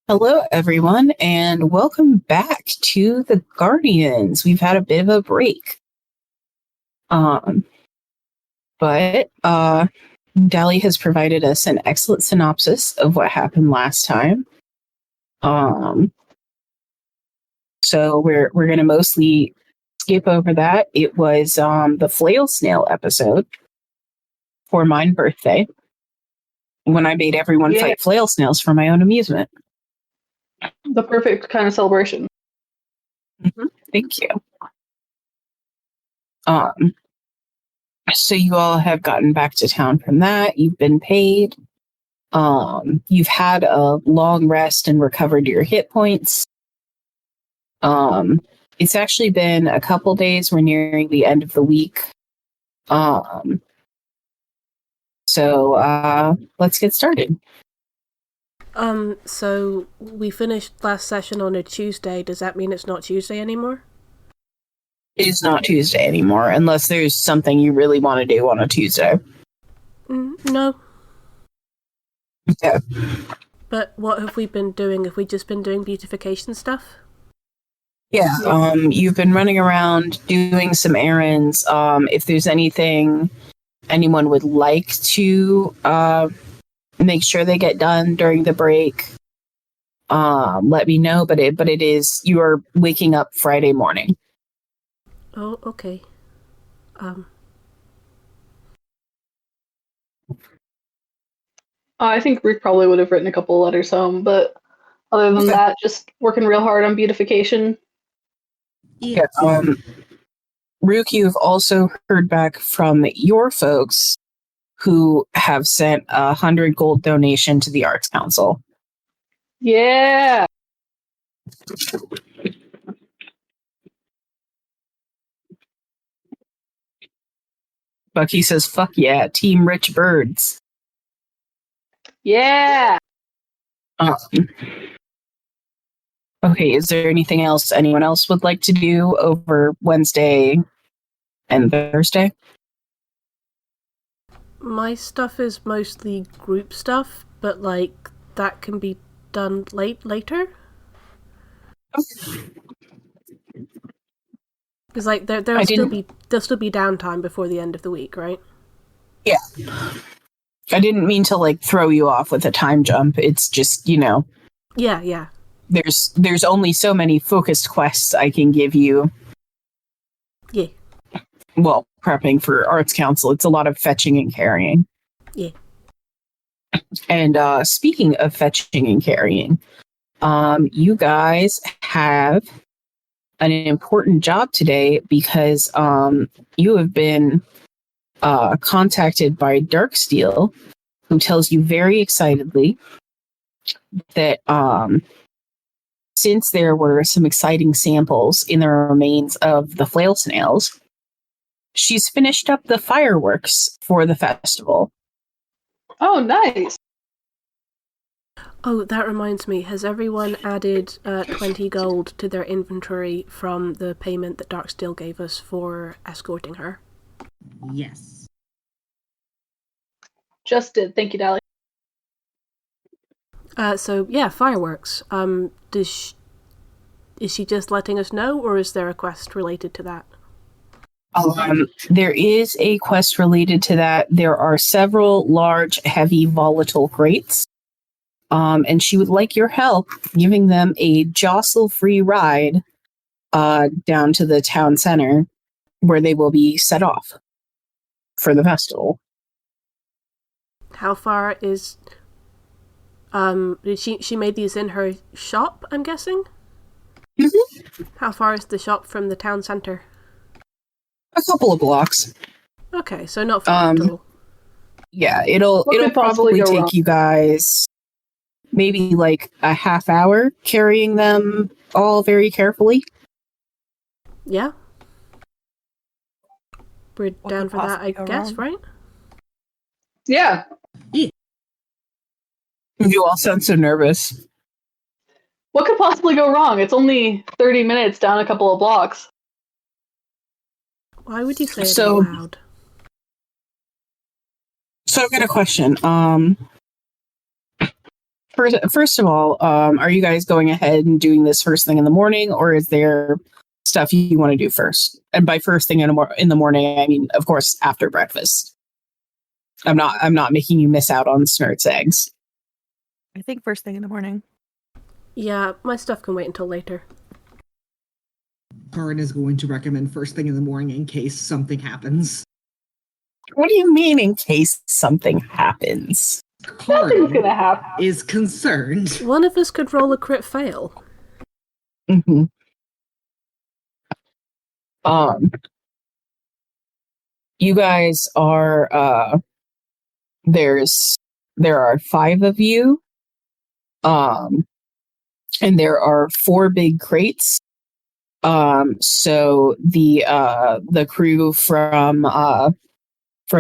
Hello, everyone, and welcome back to the Guardians. We've had a bit of a break, um, but Dali has provided us an excellent synopsis of what happened last time. So we're going to mostly skip over that. It was the flail snail episode for my birthday when I made everyone fight flail snails for my own amusement. The perfect kind of celebration. Thank you. So you all have gotten back to town from that. You've been paid. You've had a long rest and recovered your hit points. It's actually been a couple days. We're nearing the end of the week. So let's get started. So we finished last session on a Tuesday. Does that mean it's not Tuesday anymore? It is not Tuesday anymore, unless there's something you really want to do on a Tuesday. No. Okay. But what have we been doing? Have we just been doing beautification stuff? Yeah, you've been running around doing some errands. If there's anything anyone would like to make sure they get done during the break, let me know. But it is, you are waking up Friday morning. Oh, okay. I think Ruth probably would have written a couple letters home, but other than that, just working real hard on beautification. Yeah. Rook, you've also heard back from your folks who have sent 100 gold donation to the Arts Council. Yeah. Bucky says, fuck yeah, Team Rich Birds. Yeah. Okay, is there anything else anyone else would like to do over Wednesday and Thursday? My stuff is mostly group stuff, but like that can be done later. Because like there'll still be downtime before the end of the week, right? Yeah. I didn't mean to like throw you off with a time jump. It's just, Yeah. There's only so many focused quests I can give you. Yeah. Well, prepping for Arts Council, it's a lot of fetching and carrying. Yeah. And speaking of fetching and carrying, you guys have an important job today because you have been contacted by Darksteel, who tells you very excitedly that since there were some exciting samples in the remains of the flail snails, she's finished up the fireworks for the festival. Oh, nice. Oh, that reminds me. Has everyone added 20 gold to their inventory from the payment that Darksteel gave us for escorting her? Yes. Just did. Thank you, Dali. So yeah, fireworks. Is she just letting us know, or is there a quest related to that? There is a quest related to that. There are several large, heavy, volatile crates. And she would like your help giving them a jostle-free ride down to the town center where they will be set off for the festival. How far is... she made these in her shop, I'm guessing? Mm-hmm. How far is the shop from the town center? A couple of blocks. Okay, so not far at all. Yeah, it'll probably take you guys maybe like a half hour carrying them all very carefully. Yeah. We're down for that, I guess, right? Yeah. You all sound so nervous. What could possibly go wrong? It's only 30 minutes down a couple of blocks. Why would you say it out loud? So I've got a question. First of all, are you guys going ahead and doing this first thing in the morning, or is there stuff you want to do first? And by first thing in the morning, I mean, of course, after breakfast. I'm not making you miss out on Snurt's eggs. I think first thing in the morning. Yeah, my stuff can wait until later. Karin is going to recommend first thing in the morning in case something happens. What do you mean, in case something happens? Nothing's Karin gonna happen. is concerned. One of us could roll a crit fail. Mm-hmm. You guys are there are 5 of you, and there are 4 big crates. So the crew from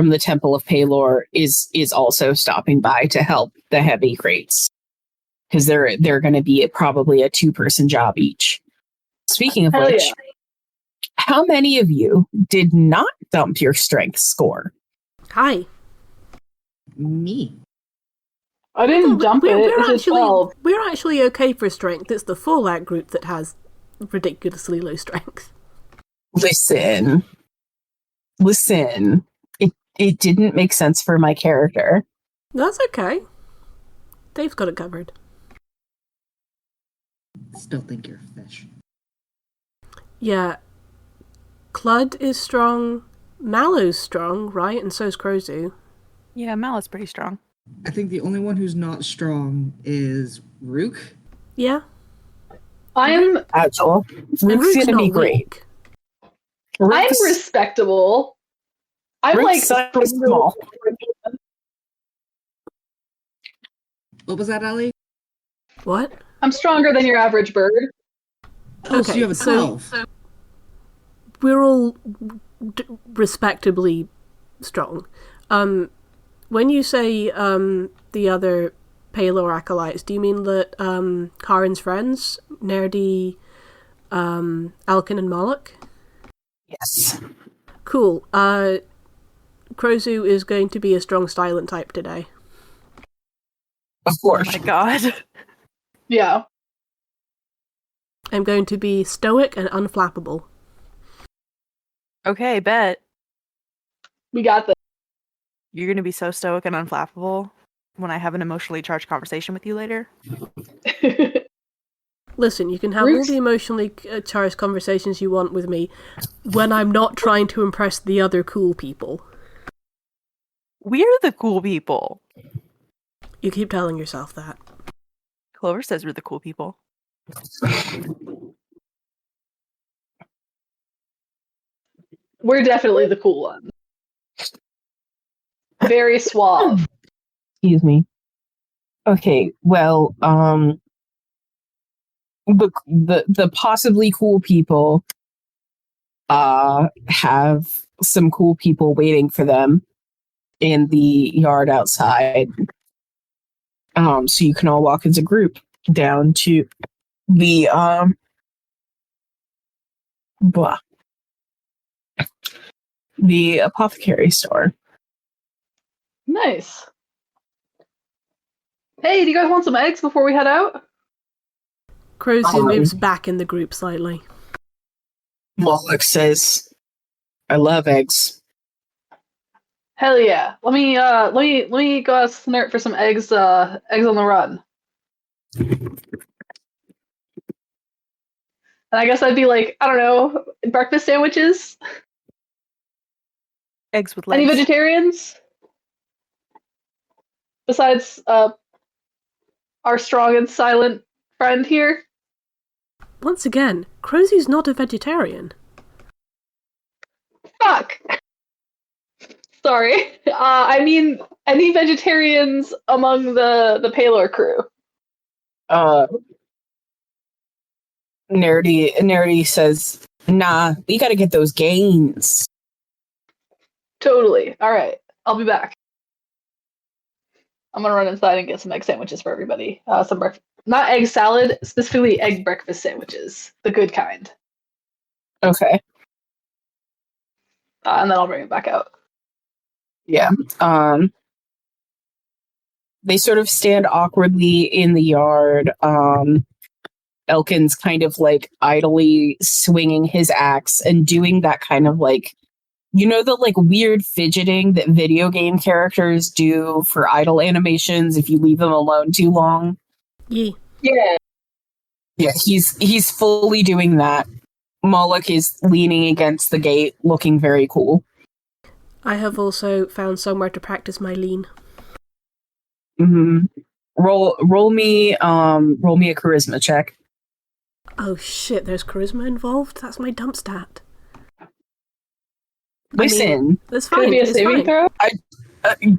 the Temple of Palor is also stopping by to help the heavy crates, because they're going to be probably a 2-person job each. Speaking of Hell which, yeah. how many of you did not dump your strength score? Hi. Me. I didn't dump it. It's a 12. We're actually okay for strength. It's the Fallout group that has ridiculously low strength. Listen. It didn't make sense for my character. That's okay. Dave's got it covered. Still think you're a fish. Yeah. Clud is strong. Mallow's strong, right? And so's Crozu. Yeah, Mal is pretty strong. I think the only one who's not strong is Rook. Yeah. I'm Agile. And Rook's Rook's gonna be not great. weak. Rook's, respectable. I'm like Rook's so small. What was that, Ellie? What? I'm stronger than your average bird. Oh, so you have a 12. We're all respectably strong. When you say the other Palor acolytes, do you mean that Karin's friends, Nerdy, Alkin and Moloch? Yes. Cool. Crozu is going to be a strong silent type today. Of Oh course. my god. Yeah. I'm going to be stoic and unflappable. Okay, bet. We got this. You're gonna be so stoic and unflappable when I have an emotionally charged conversation with you later. Listen, you can have all the emotionally charged conversations you want with me when I'm not trying to impress the other cool people. We're the cool people. You keep telling yourself that. Clover says we're the cool people. We're definitely the cool ones. Very suave. Excuse me. Okay, well, the possibly cool people have some cool people waiting for them in the yard outside. So you can all walk as a group down to the the apothecary store. Nice. Hey, do you guys want some eggs before we head out? Crozu moves back in the group slightly. Moloch says, "I love eggs." Hell yeah. Let me go ask Snurt for some eggs on the run. And I guess I'd be like, I don't know, breakfast sandwiches? Eggs with legs. Any vegetarians? Besides our strong and silent friend here? Once again, Crozu's not a vegetarian. Fuck! Sorry. I mean, any vegetarians among the Palor crew? Nerdy says, "Nah, we gotta get those gains." Totally. All right. I'll be back. I'm gonna run inside and get some egg sandwiches for everybody. Some breakfast, not egg salad, specifically egg breakfast sandwiches, the good kind. Okay. And then I'll bring it back out. Yeah. They sort of stand awkwardly in the yard. Elkin's kind of like idly swinging his axe and doing that kind of like, the like weird fidgeting that video game characters do for idle animations if you leave them alone too long. Yeah. Yeah, he's fully doing that. Moloch is leaning against the gate, looking very cool. I have also found somewhere to practice my lean. Mm-hmm. Roll me a charisma check. Oh shit, there's charisma involved? That's my dump stat. Listen, that's Could fine. it be a It's saving fine. throw?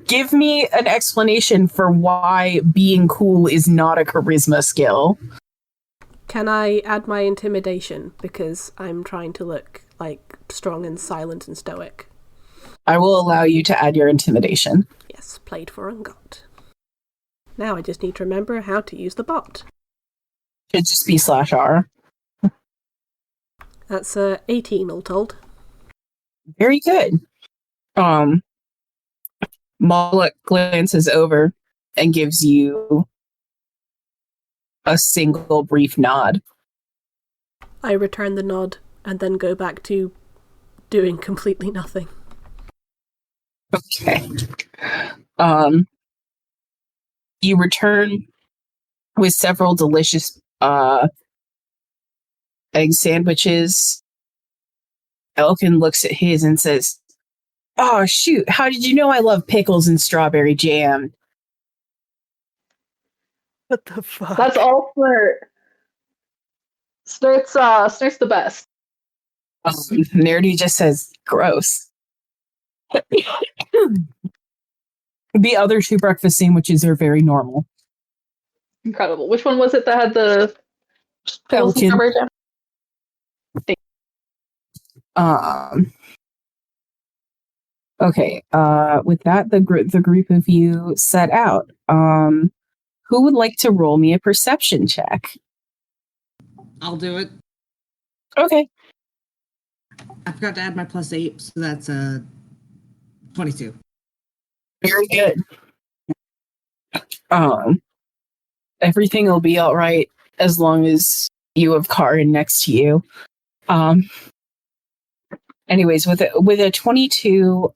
Give me an explanation for why being cool is not a charisma skill. Can I add my intimidation? Because I'm trying to look like strong and silent and stoic. I will allow you to add your intimidation. Yes, played for and got. Now I just need to remember how to use the bot. Should just be /R. That's 18 all told. Very good. Moloch glances over and gives you a single brief nod. I return the nod and then go back to doing completely nothing. Okay. You return with several delicious egg sandwiches. Elkin looks at his and says, "Oh shoot, how did you know I love pickles and strawberry jam?" What the fuck? That's all Snurt. Snurt's the best. Nerdy just says, "Gross." The other two breakfast sandwiches are very normal. Incredible. Which one was it that had the pickles and Elkin. strawberry jam? Okay. With that, the group of you set out. Who would like to roll me a perception check? I'll do it. Okay. I forgot to add my +8, so that's 22. Very good. Everything will be all right as long as you have Karin next to you. Anyways, with a 22,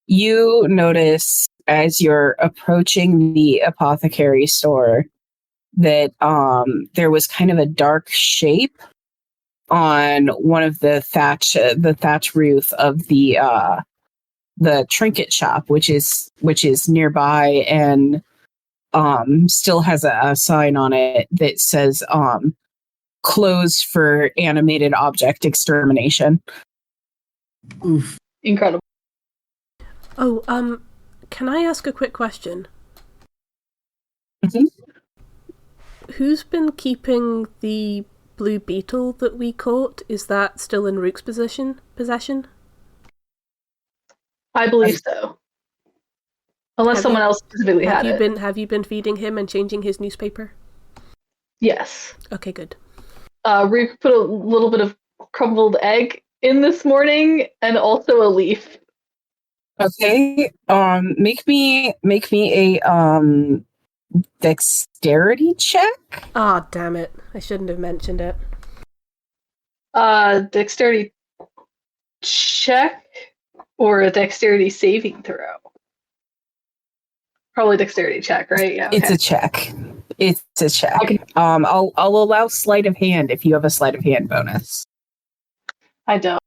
you notice as you're approaching the apothecary store that there was kind of a dark shape on one of the thatch roof of the trinket shop, which is nearby, and still has a sign on it that says closed for animated object extermination. Oof. Incredible. Oh, can I ask a quick question? Mhm. Who's been keeping the blue beetle that we caught? Is that still in Rook's possession? I believe so. Unless Have someone you- else specifically had it. Have you been feeding him and changing his newspaper? Yes. Okay, good. Rook put a little bit of crumbled egg in this morning and also a leaf. Okay. Make me a dexterity check. Ah, damn it. I shouldn't have mentioned it. Dexterity check or a dexterity saving throw? Probably dexterity check, right? Yeah. It's okay. a check. It's a check. Okay. I'll allow sleight of hand if you have a sleight of hand bonus. I don't.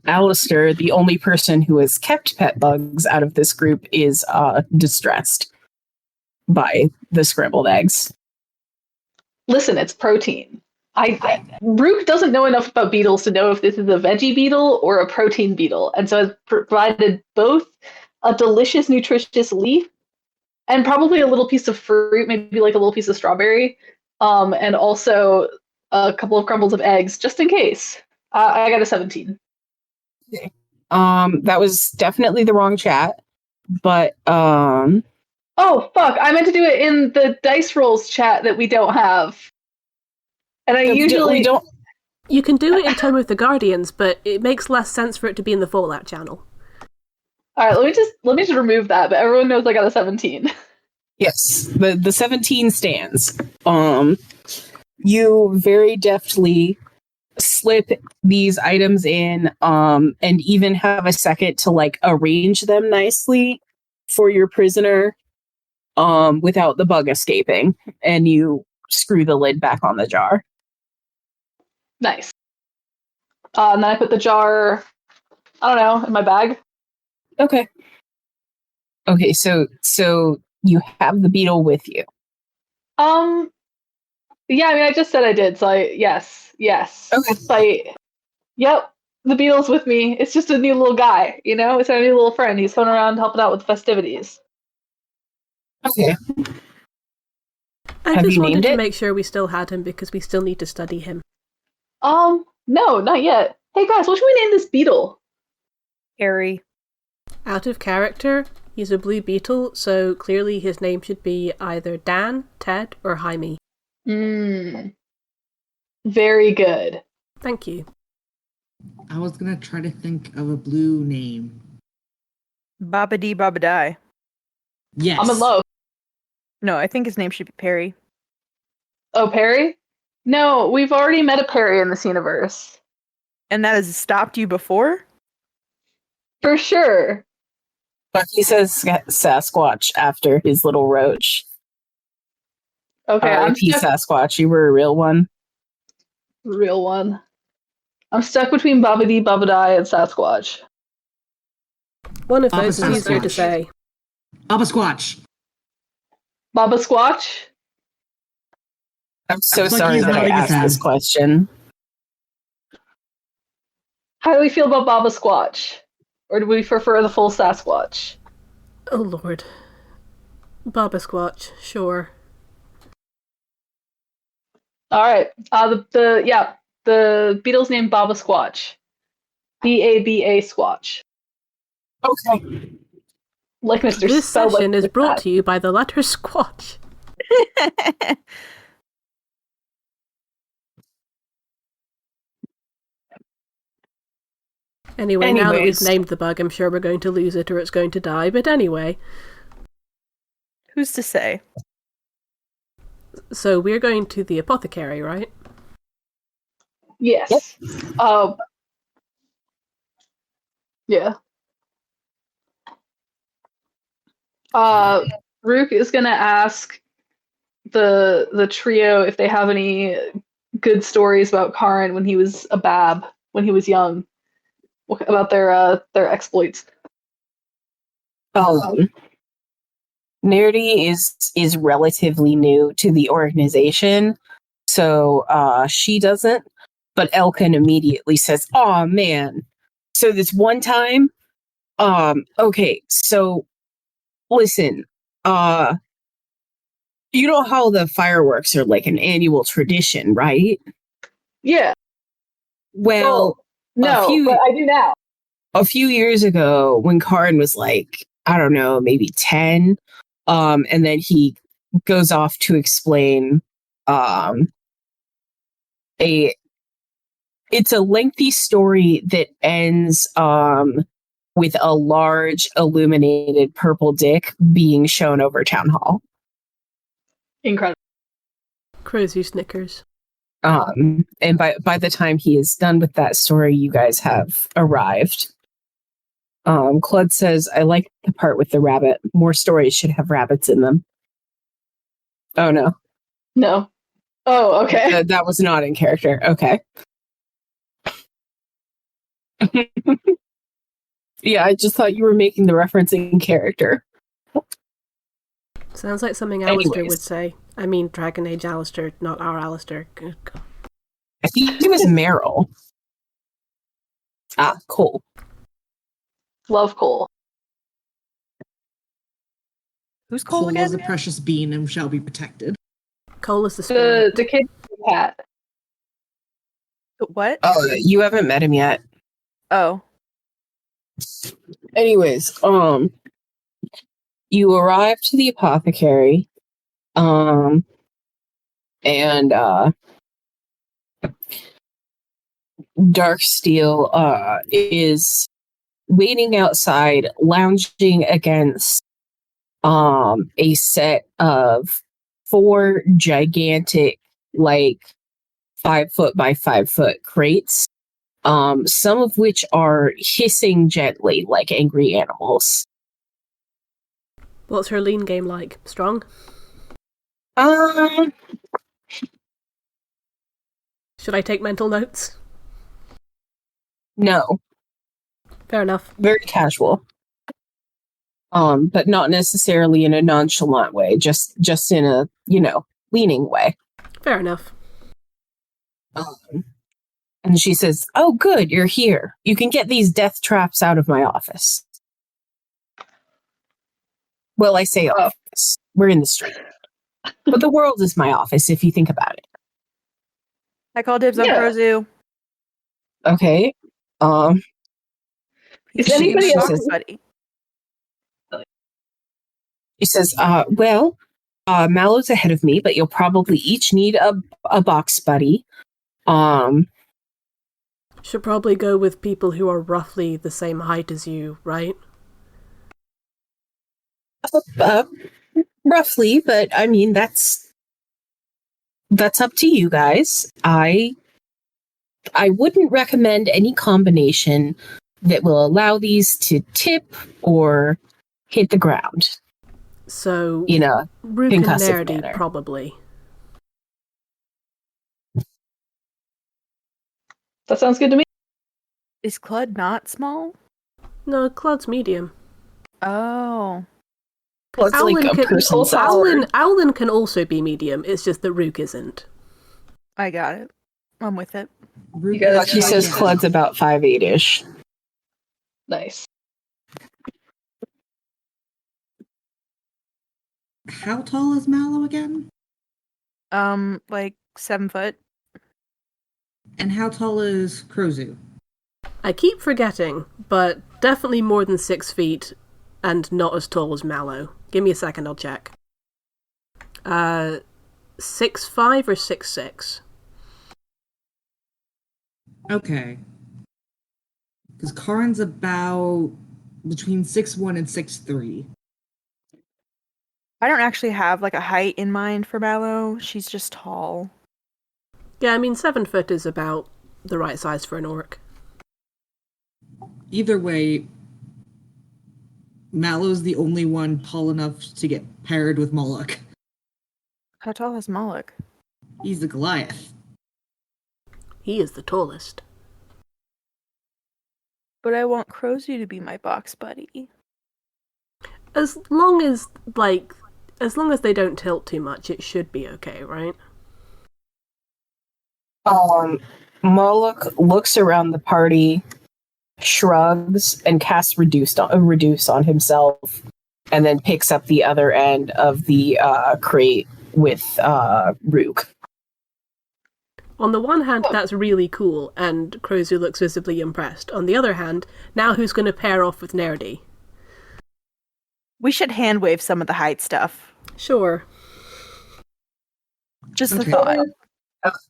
Alistair, the only person who has kept pet bugs out of this group, is distressed by the scrambled eggs. Listen, it's protein. Rook doesn't know enough about beetles to know if this is a veggie beetle or a protein beetle, and so has provided both a delicious, nutritious leaf and probably a little piece of fruit, maybe like a little piece of strawberry, and also a couple of crumbles of eggs, just in case. I got a 17. That was definitely the wrong chat, but Oh, fuck. I meant to do it in the dice rolls chat that we don't have. And I usually we don't. You can do it in Tome of the Guardians, but it makes less sense for it to be in the Fallout channel. All right, let me just remove that. But everyone knows I got a 17. Yes, the 17 stands. You very deftly slip these items in, and even have a second to like arrange them nicely for your prisoner, without the bug escaping, and you screw the lid back on the jar. Nice. And then I put the jar, I don't know, in my bag. Okay. Okay, so you have the beetle with you. Yeah, I mean, I just said I did, so yes. Okay. Yep, the beetle's with me. It's just a new little guy, you know? It's our new little friend. He's going around helping out with the festivities. Okay. I Have just you wanted named to it? make sure we still had him because we still need to study him. No, not yet. Hey guys, what should we name this beetle? Harry. Out of character, he's a blue beetle, so clearly his name should be either Dan, Ted, or Jaime. Very good. Thank you. I was gonna try to think of a blue name. Babadi Babadai. Yes. I'm in love. No, I think his name should be Perry. Oh, Perry? No, we've already met a Perry in this universe. And that has stopped you before? For sure. But he says Sasquatch after his little roach. Okay, I'm R.I.P. stuck. Sasquatch, you were a real one. Real one. I'm stuck between Babidi, Babadai, and Sasquatch. One of Baba those is easier to Sasquatch. say. Baba Squatch. Baba Squatch? I'm so Looks like sorry he's that I nodding his asked this head. question. How do we feel about Baba Squatch? Or do we prefer the full Sasquatch? Oh lord. Baba Squatch, sure. Alright. The beetle's named Baba Squatch. Baba Squatch. Okay. Like Mr. This spelled session like is brought that. to you by the letter Squatch. Anyway, now that we've Anyways. named the bug, I'm sure we're going to lose it or it's going to die, but anyway. Who's to say? So we're going to the apothecary, right? Yes. Yeah. Rook is gonna ask the trio if they have any good stories about Karin when he was a bab, when he was young, about their exploits. Nerdy is relatively new to the organization, so she doesn't. But Elkin immediately says, "Oh man, so this one time, okay, so listen, you know how the fireworks are like an annual tradition, right? Yeah. Well, No, but I do now. a few years ago when Karin was like, I don't know, maybe 10, and then he goes off to explain it's a lengthy story that ends with a large illuminated purple dick being shown over town hall. Incredible. Crazy Snickers. And by the time he is done with that story, you guys have arrived. Claude says, I like the part with the rabbit. More stories should have rabbits in them. Oh, no. No. Oh, okay. That was not in character. Okay. Yeah, I just thought you were making the reference in character. Sounds like something Alistair Anyways. would say. I mean, Dragon Age Alistair, not our Alistair. Good God. I think it was Meryl. Ah, cool. Love Cole. Who's Cole Cole again? is a precious being and shall be protected. Cole is the spirit. The kid cat. What? Oh, you haven't met him yet. Oh. Anyways, you arrive to the apothecary, and Darksteel is waiting outside, lounging against a set of 4 gigantic, like 5 foot by 5 foot crates, some of which are hissing gently like angry animals. What's her lean game like? Strong? Should I take mental notes? No, Fair enough. very casual. But not necessarily in a nonchalant way, just in a, leaning way. Fair enough. And she says, "Oh, good, you're here. You can get these death traps out of my office." Well, I say office. We're in the street. But the world is my office, if you think about it. I call dibs on Yeah. Prozu. Okay. Is She- anybody she else? says- buddy? She says, Mallow's ahead of me, but you'll probably each need a box buddy. Should probably go with people who are roughly the same height as you, right? Roughly, but I mean, that's up to you guys. I wouldn't recommend any combination that will allow these to tip or hit the ground. So, Rook and concussive Nerdy, manner. probably. That sounds good to me. Is Clud not small? No, Claude's medium. Oh. Well, it's like a person size. Owlin can also be medium, it's just that Rook isn't. I got it. I'm with it. Root- guys- She says Clud's about 5'8"-ish. Nice. How tall is Mallow again? Like 7 foot. And how tall is Krozu? I keep forgetting, but definitely more than 6 feet, and not as tall as Mallow. Give me a second, I'll check. 6'5" or 6'6"? Okay. Because Karin's about between 6'1" and 6'3". I don't actually have like a height in mind for Mallow. She's just tall. Yeah, I mean 7 foot is about the right size for an orc. Either way, Mallow's the only one tall enough to get paired with Moloch. How tall is Moloch? He's the Goliath. He is the tallest. But I want Crozu to be my box buddy. As long as they don't tilt too much, it should be okay, right? Moloch looks around the party, shrugs, and casts reduce on himself, and then picks up the other end of the crate with Rook. On the one hand, that's really cool, and Krozu looks visibly impressed. On the other hand, now who's going to pair off with Nerdy? We should hand wave some of the height stuff. Sure. Just a Okay. thought.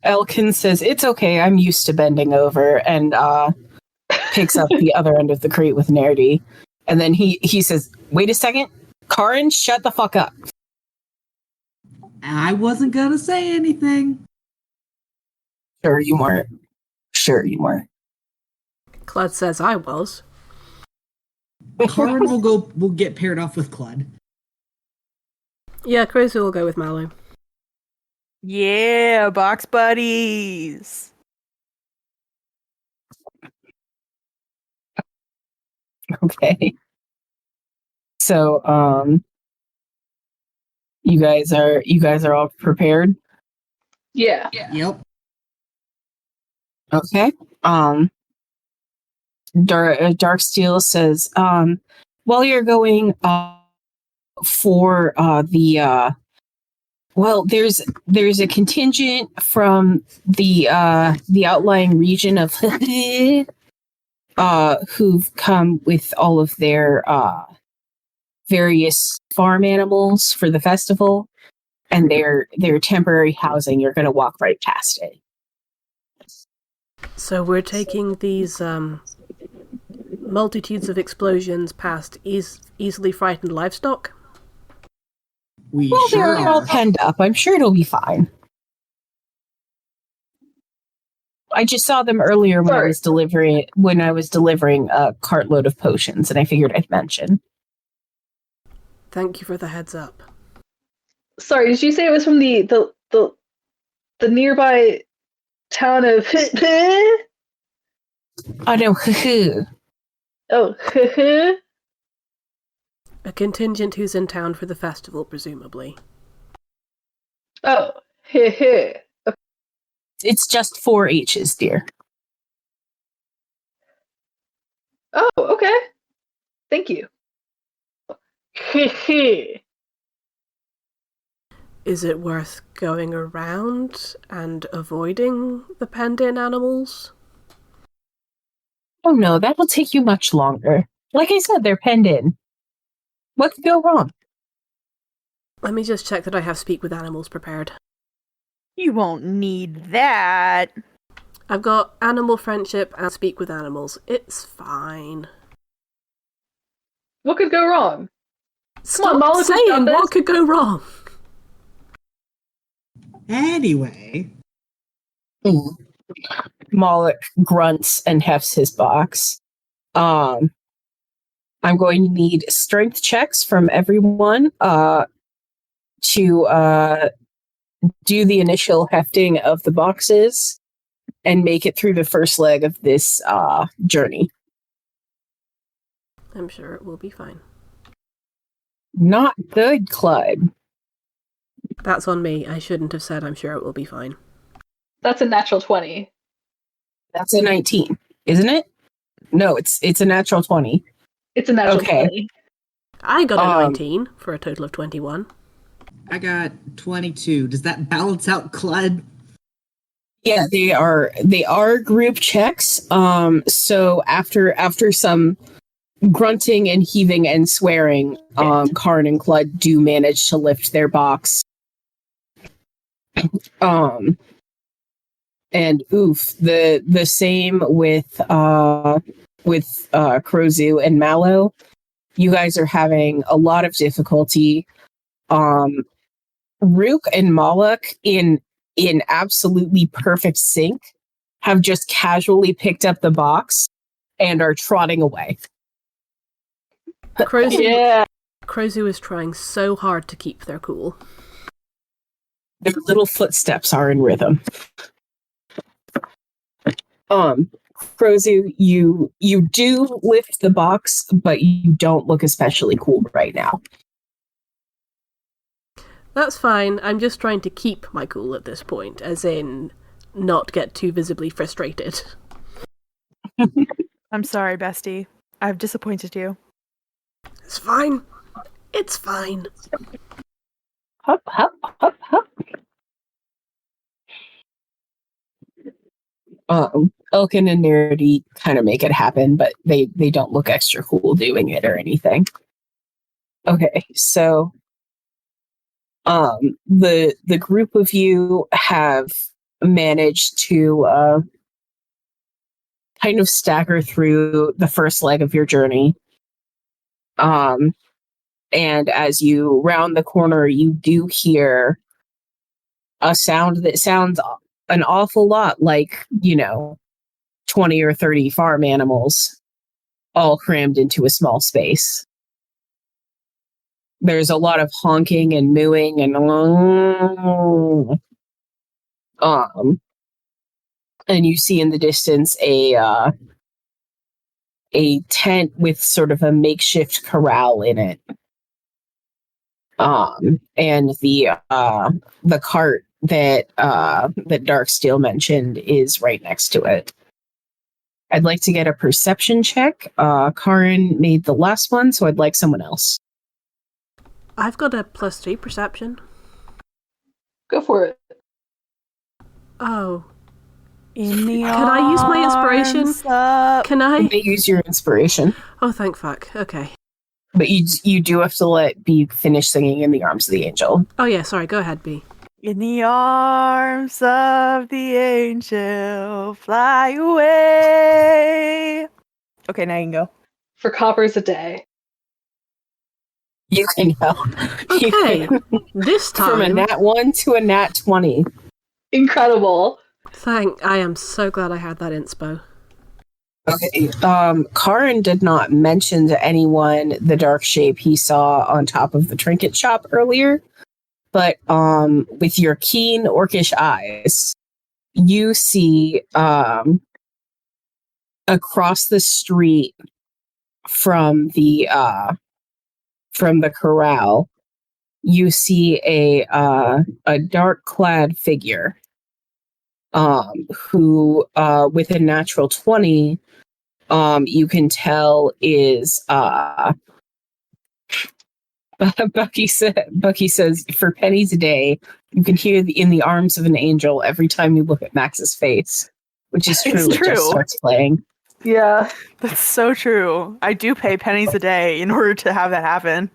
Elkin says, "It's okay, I'm used to bending over," and picks up the other end of the crate with Nerdy. And then he says, "Wait a second, Karin, shut the fuck up." I wasn't gonna say anything. Sure you weren't. Claude says I was. Karin will get paired off with Clud. Yeah, Krozu will go with Mallow. Yeah, box buddies. Okay. So, you guys are all prepared? Yeah. Yep. Okay. Darksteel says, while you're going for there's a contingent from the outlying region of who've come with all of their various farm animals for the festival, and their temporary housing. You're going to walk right past it. So we're taking these multitudes of explosions past easily frightened livestock? We Well, sure they're all are. penned up. I'm sure it'll be fine. I just saw them earlier when I was delivering a cartload of potions, and I figured I'd mention. Thank you for the heads up. Sorry, did you say it was from the nearby town of? Oh no, Oh, A contingent who's in town for the festival, presumably. oh, it's just 4 H's, dear. oh, okay. Thank you. Is it worth going around and avoiding the penned-in animals? Oh no, that'll take you much longer. Like I said, they're penned in. What could go wrong? Let me just check that I have speak with animals prepared. You won't need that. I've got animal friendship and speak with animals. It's fine. What could go wrong? Stop Moloch, we've saying got this. what could go wrong. Anyway, Moloch grunts and hefts his box. I'm going to need strength checks from everyone to do the initial hefting of the boxes and make it through the first leg of this journey. I'm sure it will be fine. Not good, Clyde. That's on me. I shouldn't have said I'm sure it will be fine. That's a natural 20. That's a 19, isn't it? No, it's a natural 20. It's a natural Okay. 20. I got a 19 for a total of 21. I got 22. Does that balance out Clud? Yeah, they are group checks. So after some grunting and heaving and swearing, Karn and Clud do manage to lift their box. And oof, the same with Krozu and Mallow. You guys are having a lot of difficulty. Rook and Moloch in absolutely perfect sync have just casually picked up the box and are trotting away. Krozu, Yeah. Krozu is trying so hard to keep their cool. Their little footsteps are in rhythm. Krozu, you do lift the box, but you don't look especially cool right now. That's fine. I'm just trying to keep my cool at this point, as in not get too visibly frustrated. I'm sorry, bestie. I've disappointed you. It's fine. It's fine. Hup, hup, hup, hup. Elkin and Nerdy kind of make it happen, but they don't look extra cool doing it or anything. Okay, so the group of you have managed to kind of stagger through the first leg of your journey. And as you round the corner, you do hear a sound that sounds an awful lot like, 20 or 30 farm animals all crammed into a small space. There's a lot of honking and mooing and you see in the distance a tent with sort of a makeshift corral in it. And the cart that Darksteel mentioned is right next to it. I'd like to get a perception check. Karin made the last one, so I'd like someone else. I've got a +3 perception. Go for it. Oh. In the Can I use my inspiration? Can I? You may use your inspiration, Oh, thank fuck. Okay. but you do have to let B finish singing "In the Arms of the Angel." Oh yeah, sorry, go ahead, B. In the arms of the angel, fly away. Okay, now you can go. for coppers a day. You can help. Okay, this time. From a nat 1 to a nat 20. Incredible. I am so glad I had that inspo. Okay. Karin did not mention to anyone the dark shape he saw on top of the trinket shop earlier, but with your keen orcish eyes, you see across the street from the corral, you see a dark clad figure who with a natural 20 you can tell is Bucky says for pennies a day you can hear in the arms of an angel every time you look at Max's face, which is true. It's It just true. starts playing. Yeah. That's so true. I do pay pennies a day in order to have that happen.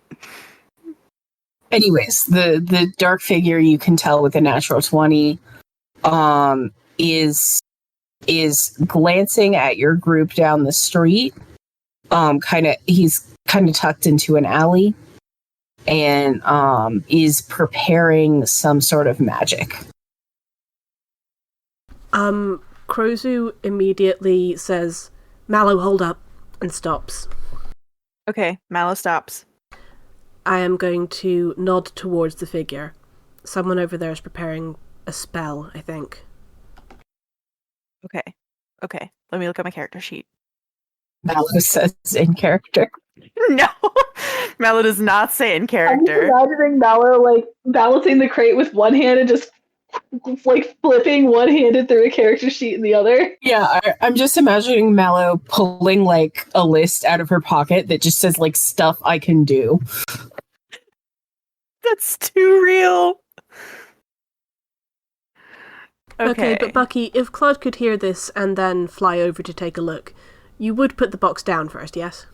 Anyways, the dark figure you can tell with a natural 20 is glancing at your group down the street. He's kind of tucked into an alley and is preparing some sort of magic. Krozu immediately says, Mallow, hold up, and stops. Okay, Mallow stops. I am going to nod towards the figure. Someone over there is preparing a spell, I think. Okay. Let me look at my character sheet. Mallow says in character. No, Mallow does not say in I'm character. just imagining Mallow like balancing the crate with one hand and just like flipping one-handed through a character sheet in the other. Yeah, I'm just imagining Mallow pulling like a list out of her pocket that just says like stuff I can do. That's too real. Okay, but Bucky, if Claude could hear this and then fly over to take a look, you would put the box down first, yes?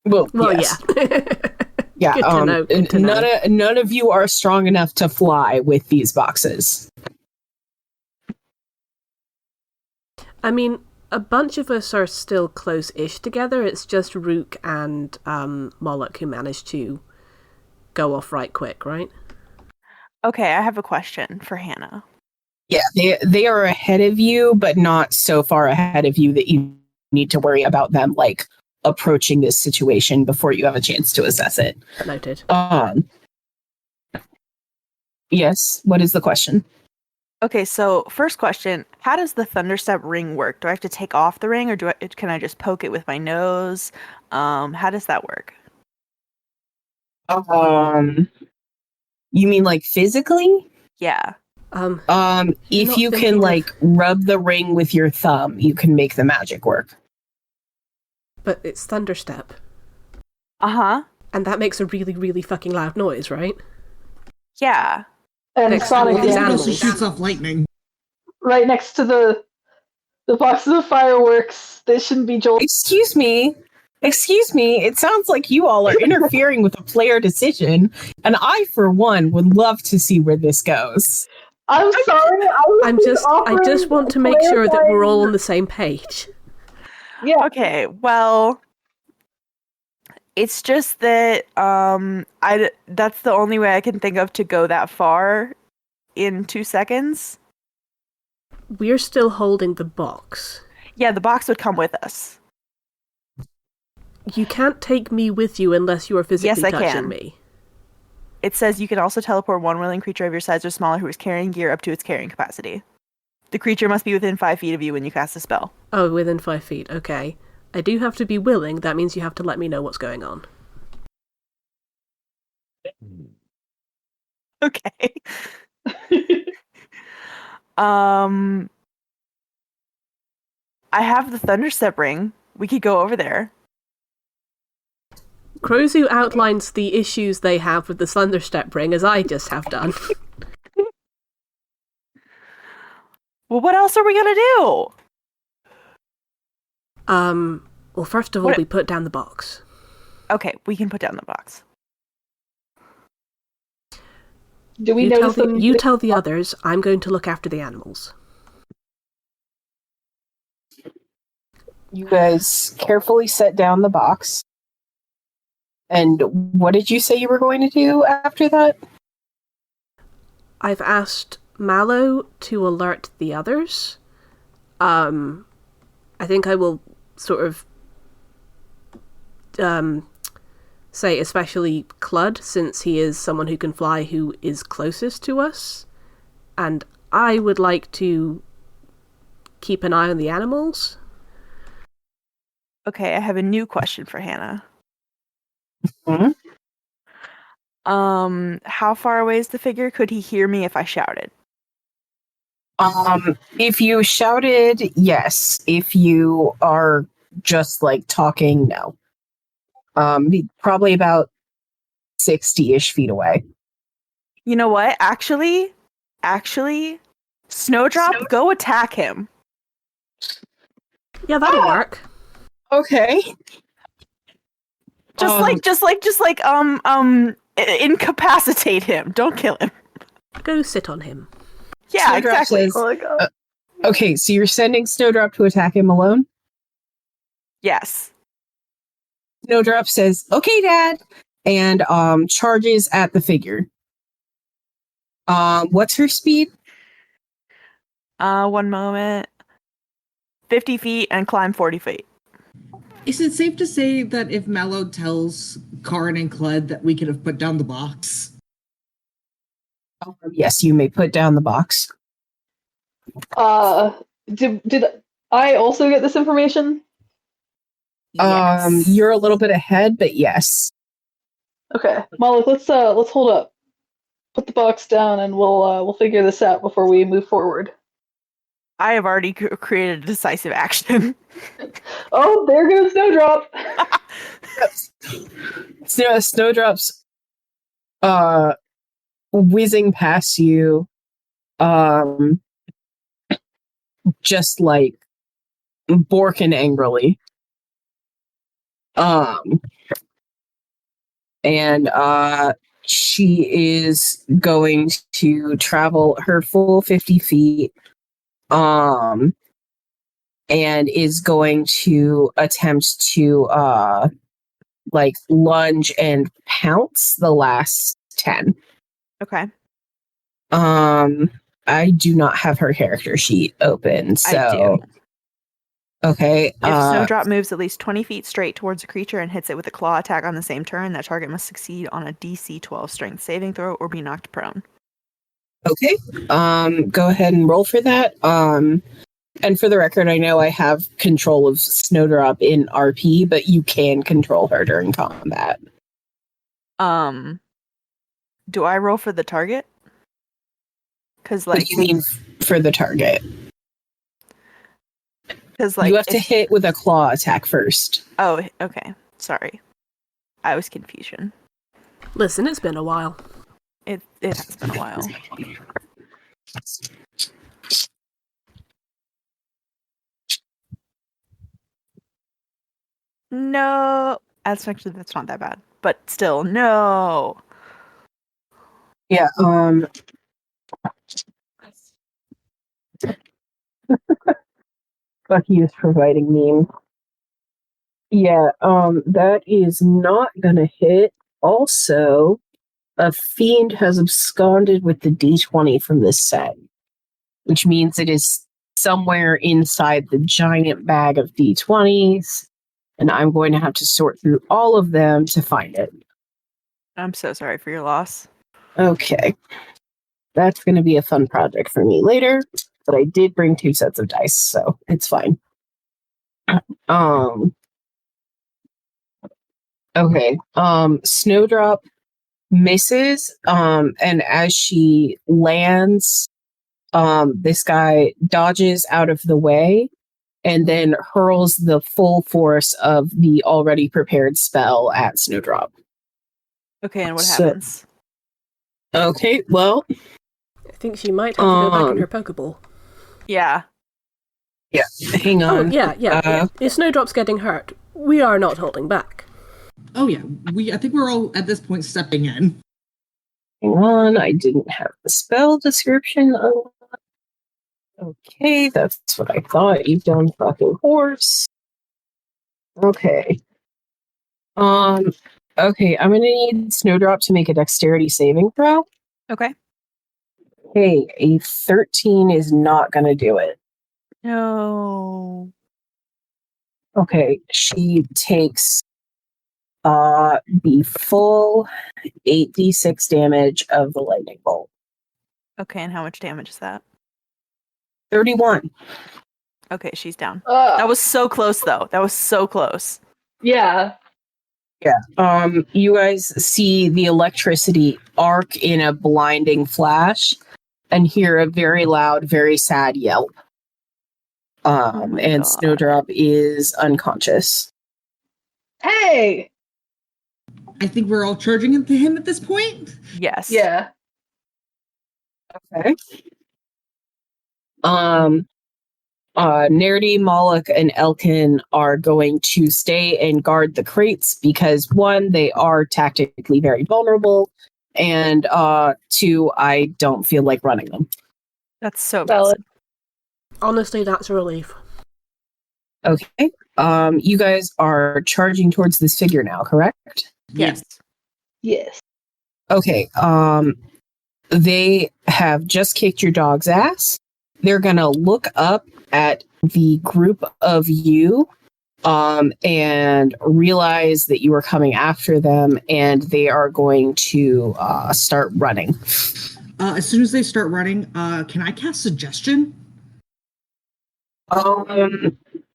Well, yes. Yeah. Good to know, good to know. None of you are strong enough to fly with these boxes. I mean, a bunch of us are still close-ish together. It's just Rook and Moloch who managed to go off right quick, right? Okay, I have a question for Hannah. Yeah, they are ahead of you, but not so far ahead of you that you need to worry about them like approaching this situation before you have a chance to assess it. Noted. Yes, what is the question? Okay, so first question, how does the Thunderstep ring work? Do I have to take off the ring or can I just poke it with my nose? How does that work? You mean like physically? Yeah. If you can like rub the ring with your thumb, you can make the magic work. But it's Thunderstep. Uh-huh. And that makes a really, really fucking loud noise, right? Yeah. And Next Sonic to all these is It animals. also shoots off lightning. right next to the boxes of fireworks that shouldn't be jolted. Excuse me. It sounds like you all are interfering with a player decision, and I, for one, would love to see where this goes. I'm sorry. I just want to make sure that we're all on the same page. Yeah. Okay, well, it's just that that's the only way I can think of to go that far in 2 seconds. We're still holding the box. Yeah, the box would come with us. You can't take me with you unless you are physically Yes, I touching can. me. It says you can also teleport one willing creature of your size or smaller who is carrying gear up to its carrying capacity. The creature must be within 5 feet of you when you cast a spell. Oh, within 5 feet, okay. I do have to be willing, that means you have to let me know what's going on. Okay. I have the Thunderstep ring. We could go over there. Krozu outlines the issues they have with the Thunderstep ring, as I just have done. Well, what else are we gonna do? Well, first of all, we put down the box. Okay, we can put down the box. Do we You tell the others, I'm going to look after the animals. You guys carefully set down the box. And what did you say you were going to do after that? I've asked Mallow to alert the others. I think I will sort of say especially Clud, since he is someone who can fly who is closest to us. And I would like to keep an eye on the animals. Okay, I have a new question for Hannah. Hmm? How far away is the figure? Could he hear me if I shouted? If you shouted, yes. If you are just like talking, no. Probably about 60-ish feet away. You know what? Actually, Snowdrop, go attack him. Yeah, that'll work. Okay. Incapacitate him. Don't kill him. Go sit on him. Yeah, Snowdrop exactly. says- Oh my god. Okay, so you're sending Snowdrop to attack him alone? Yes. Snowdrop says, "Okay, Dad," and charges at the figure. What's her speed? 1 moment. 50 feet and climb 40 feet. Is it safe to say that if Mallow tells Karin and Cled that we could have put down the box? Yes, you may put down the box. Did I also get this information? Yes. You're a little bit ahead, but yes. Okay, Molly, let's hold up. Put the box down, and we'll figure this out before we move forward. I have already created a decisive action. Oh, there goes Snowdrop. Snowdrop's whizzing past you, just like borking angrily. And she is going to travel her full 50 feet, and is going to attempt to like lunge and pounce the last 10. Okay. I do not have her character sheet open, so I do. okay. If Snowdrop moves at least 20 feet straight towards a creature and hits it with a claw attack on the same turn, that target must succeed on a DC 12 strength saving throw or be knocked prone. Okay. Go ahead and roll for that. And for the record, I know I have control of Snowdrop in RP, but you can control her during combat. Do I roll for the target? Because What like do you mean for the target? Because like you have to hit with a claw attack first. Oh, okay. Sorry, I was confusion. Listen, it's been a while. It has been a while. No, that's not that bad, but still, no. Yeah. Bucky is providing memes. Yeah. That is not gonna hit. Also, a fiend has absconded with the D20 from this set, which means it is somewhere inside the giant bag of D20s, and I'm going to have to sort through all of them to find it. I'm so sorry for your loss. Okay. That's going to be a fun project for me later, but I did bring 2 sets of dice, so it's fine. Okay. Snowdrop misses, and as she lands, this guy dodges out of the way and then hurls the full force of the already prepared spell at Snowdrop. Okay, and what happens? Okay, well, I think she might have to go back in her Pokeball. Yeah. Yeah, hang on. Oh, yeah. If Snowdrop's getting hurt, we are not holding back. Oh yeah, I think we're all at this point stepping in. Hang on, I didn't have the spell description. Okay, that's what I thought. You dumb fucking horse. Okay. Okay, I'm gonna need Snowdrop to make a dexterity saving throw. Okay. Hey, a 13 is not gonna do it. No. Okay, she takes the full 8d6 damage of the lightning bolt. Okay, and how much damage is that? 31. Okay, she's down. That was so close, though. That was so close. Yeah. Yeah. You guys see the electricity arc in a blinding flash and hear a very loud, very sad yelp. my And God. Snowdrop is unconscious. Hey. I think we're all charging into him at this point. Yes. Yeah. Okay. Nerdy, Moloch, and Elkin are going to stay and guard the crates because one, they are tactically very vulnerable, and two, I don't feel like running them. That's so Valid. valid. Honestly, that's a relief. Okay. You guys are charging towards this figure now, correct? Yes. Yes. Okay. They have just kicked your dog's ass. They're gonna look up at the group of you and realize that you are coming after them, and they are going to start running. As soon as they start running, can I cast suggestion?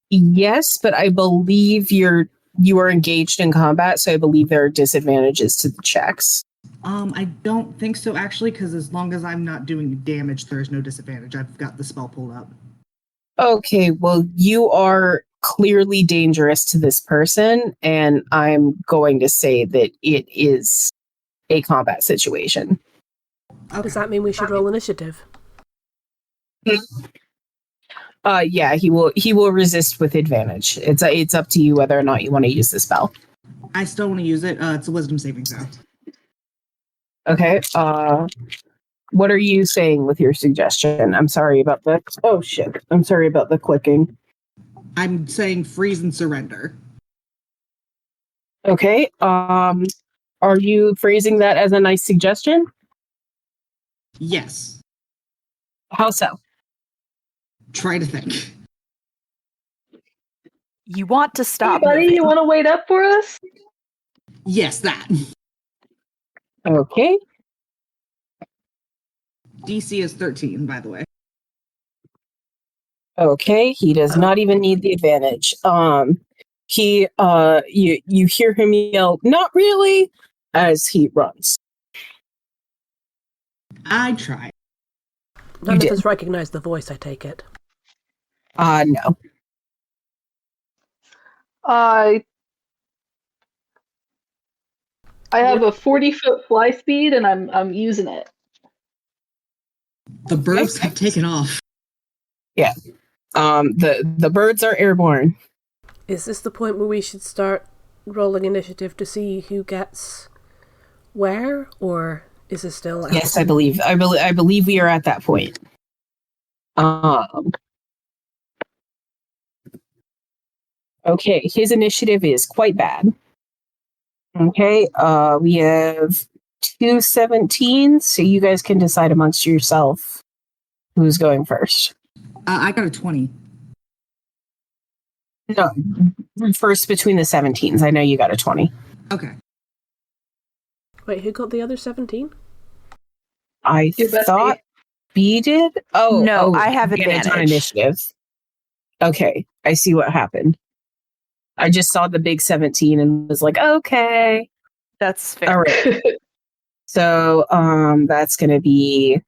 Yes, but I believe you are engaged in combat, so I believe there are disadvantages to the checks. I don't think so, actually, because as long as I'm not doing damage, there is no disadvantage. I've got the spell pulled up. Okay, well, you are clearly dangerous to this person, and I'm going to say that it is a combat situation. Okay. Does that mean we should roll initiative? Yeah, he will resist with advantage. It's up to you whether or not you want to use the spell. I still want to use it. It's a wisdom saving throw. Okay. What are you saying with your suggestion? I'm sorry about the. Oh shit! I'm sorry about the clicking. I'm saying freeze and surrender. Okay. Are you phrasing that as a nice suggestion? Yes. How so? Try to think. You want to Hey, stop buddy, moving. you want to wait up for us? Yes, that. Okay. DC is 13, by the way. Okay. He does not even need the advantage. You hear him yell, "Not really," as he runs. I try. None of did. us recognize the voice, I take it. No. I have a 40-foot fly speed, and I'm using it. The birds have taken off. Yeah. The birds are airborne. Is this the point where we should start rolling initiative to see who gets where, or is it still? Yes, I believe we are at that point. Okay, his initiative is quite bad. Okay, we have 2 17s, so you guys can decide amongst yourself who's going first. I got a 20. No, first between the 17s. I know you got a 20. Okay. Wait, who got the other 17? I Your bestie. thought B did. No, I have on advantage. initiative. Okay, I see what happened. I just saw the big 17 and was like, okay. That's fair. All right. So that's gonna be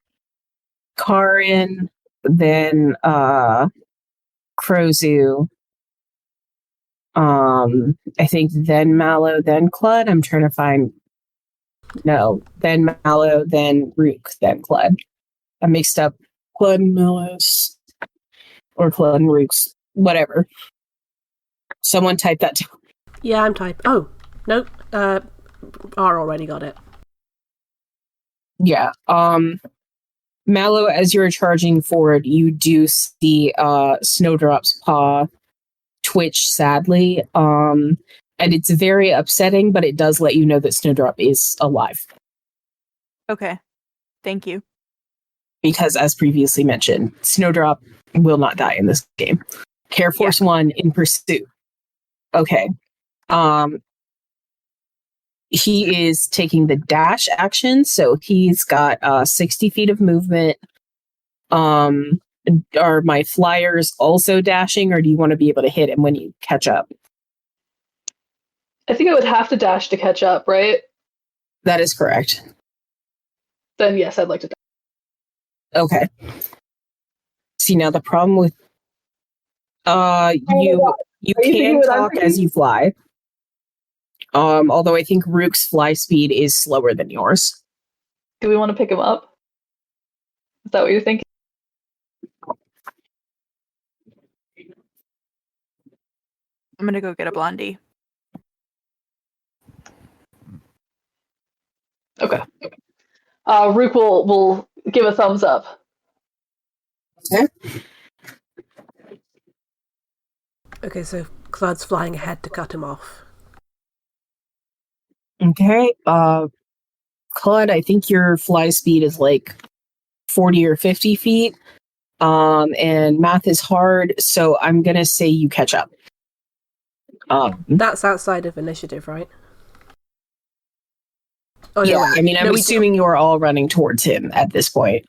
Karin, then Crozu. I think then Mallow, then Clud. I'm trying to find then Mallow, then Rook, then Clud. I mixed up Clud and Mallows. Or Clud and Rooks. Whatever. Someone type that down. Yeah, I'm type. Oh, nope. R already got it. Yeah. Mallow, as you're charging forward, you do see Snowdrop's paw twitch sadly. And it's very upsetting, but it does let you know that Snowdrop is alive. Okay. Thank you. Because as previously mentioned, Snowdrop will not die in this game. Care Force 1 in pursuit. Okay. He is taking the dash action, so he's got 60 feet of movement. Are my flyers also dashing, or do you want to be able to hit him when you catch up? I think I would have to dash to catch up, right? That is correct. Then yes, I'd like to dash. Okay. See, now the problem with you Are you can thinking what I'm talk thinking? as you fly. Although I think Rook's fly speed is slower than yours. Do we want to pick him up? Is that what you're thinking? I'm gonna go get a blondie. Okay. Rook will give a thumbs up. Okay. Okay, so Claude's flying ahead to cut him off. Okay. Claude, I think your fly speed is like 40 or 50 feet. And math is hard, so I'm gonna say you catch up. That's outside of initiative, right? Oh, yeah, no, wait. I mean, I'm No, we assuming you're all running towards him at this point.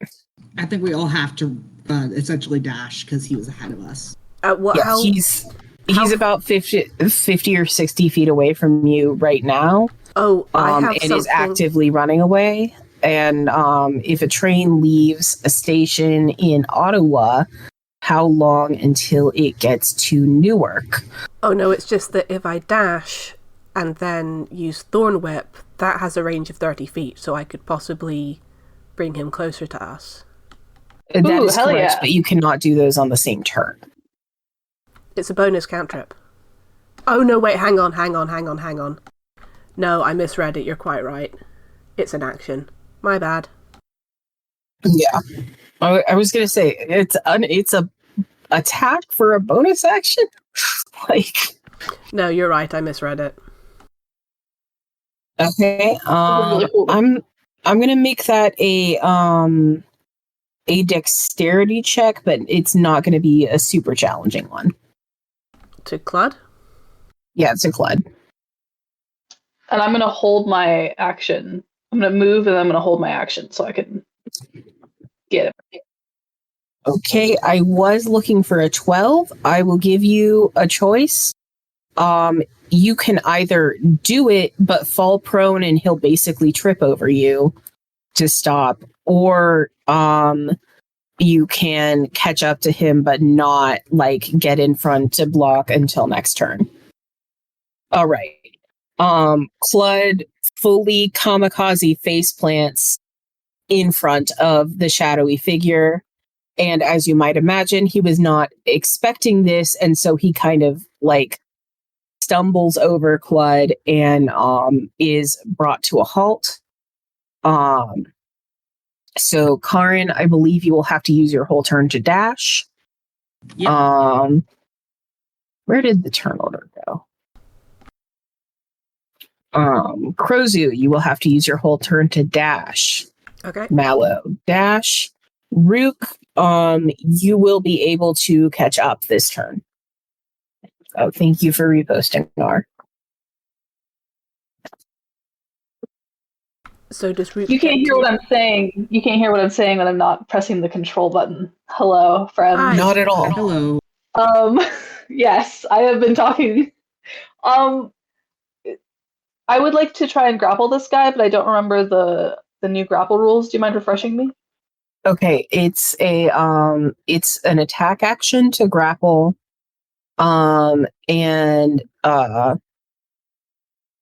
I think we all have to essentially dash because he was ahead of us. What? Yeah, How? he's how- about 50 or 60 feet away from you right now. Oh, I have and something. is actively running away. And if a train leaves a station in Ottawa, how long until it gets to Newark? Oh no, it's just that if I dash and then use Thorn Whip, that has a range of 30 feet, so I could possibly bring him closer to us. That Ooh, is hell correct, yeah. but you cannot do those on the same turn. It's a bonus cantrip. Oh no, wait, hang on. No, I misread it, you're quite right. It's an action. My bad. Yeah, I was gonna say it's a attack for a bonus action. Like, No, you're right, I misread it. okay, really cool. I'm gonna make that a dexterity check, but it's not gonna be a super challenging one. To Claude? Yeah, it's a Clud. And I'm gonna hold my action. I'm gonna move and I'm gonna hold my action so I can get him. Okay, I was looking for a 12. I will give you a choice. You can either do it but fall prone and he'll basically trip over you to stop, or you can catch up to him but not like get in front to block until next turn. All right. Clud fully kamikaze face plants in front of the shadowy figure. And as you might imagine, he was not expecting this. And so he kind of like stumbles over Clud and is brought to a halt. So Karin, I believe you will have to use your whole turn to dash. Yep. Where did the turn order go? Crozu, you will have to use your whole turn to dash. Okay. Mallow, dash. Rook, you will be able to catch up this turn. Oh, thank you for reposting, R. So does Root You can't get hear to- what I'm saying. You can't hear what I'm saying when I'm not pressing the control button. Hello, friend. Hi. Not at all. Hello. Yes, I have been talking. I would like to try and grapple this guy, but I don't remember the new grapple rules. Do you mind refreshing me? Okay, it's an attack action to grapple. And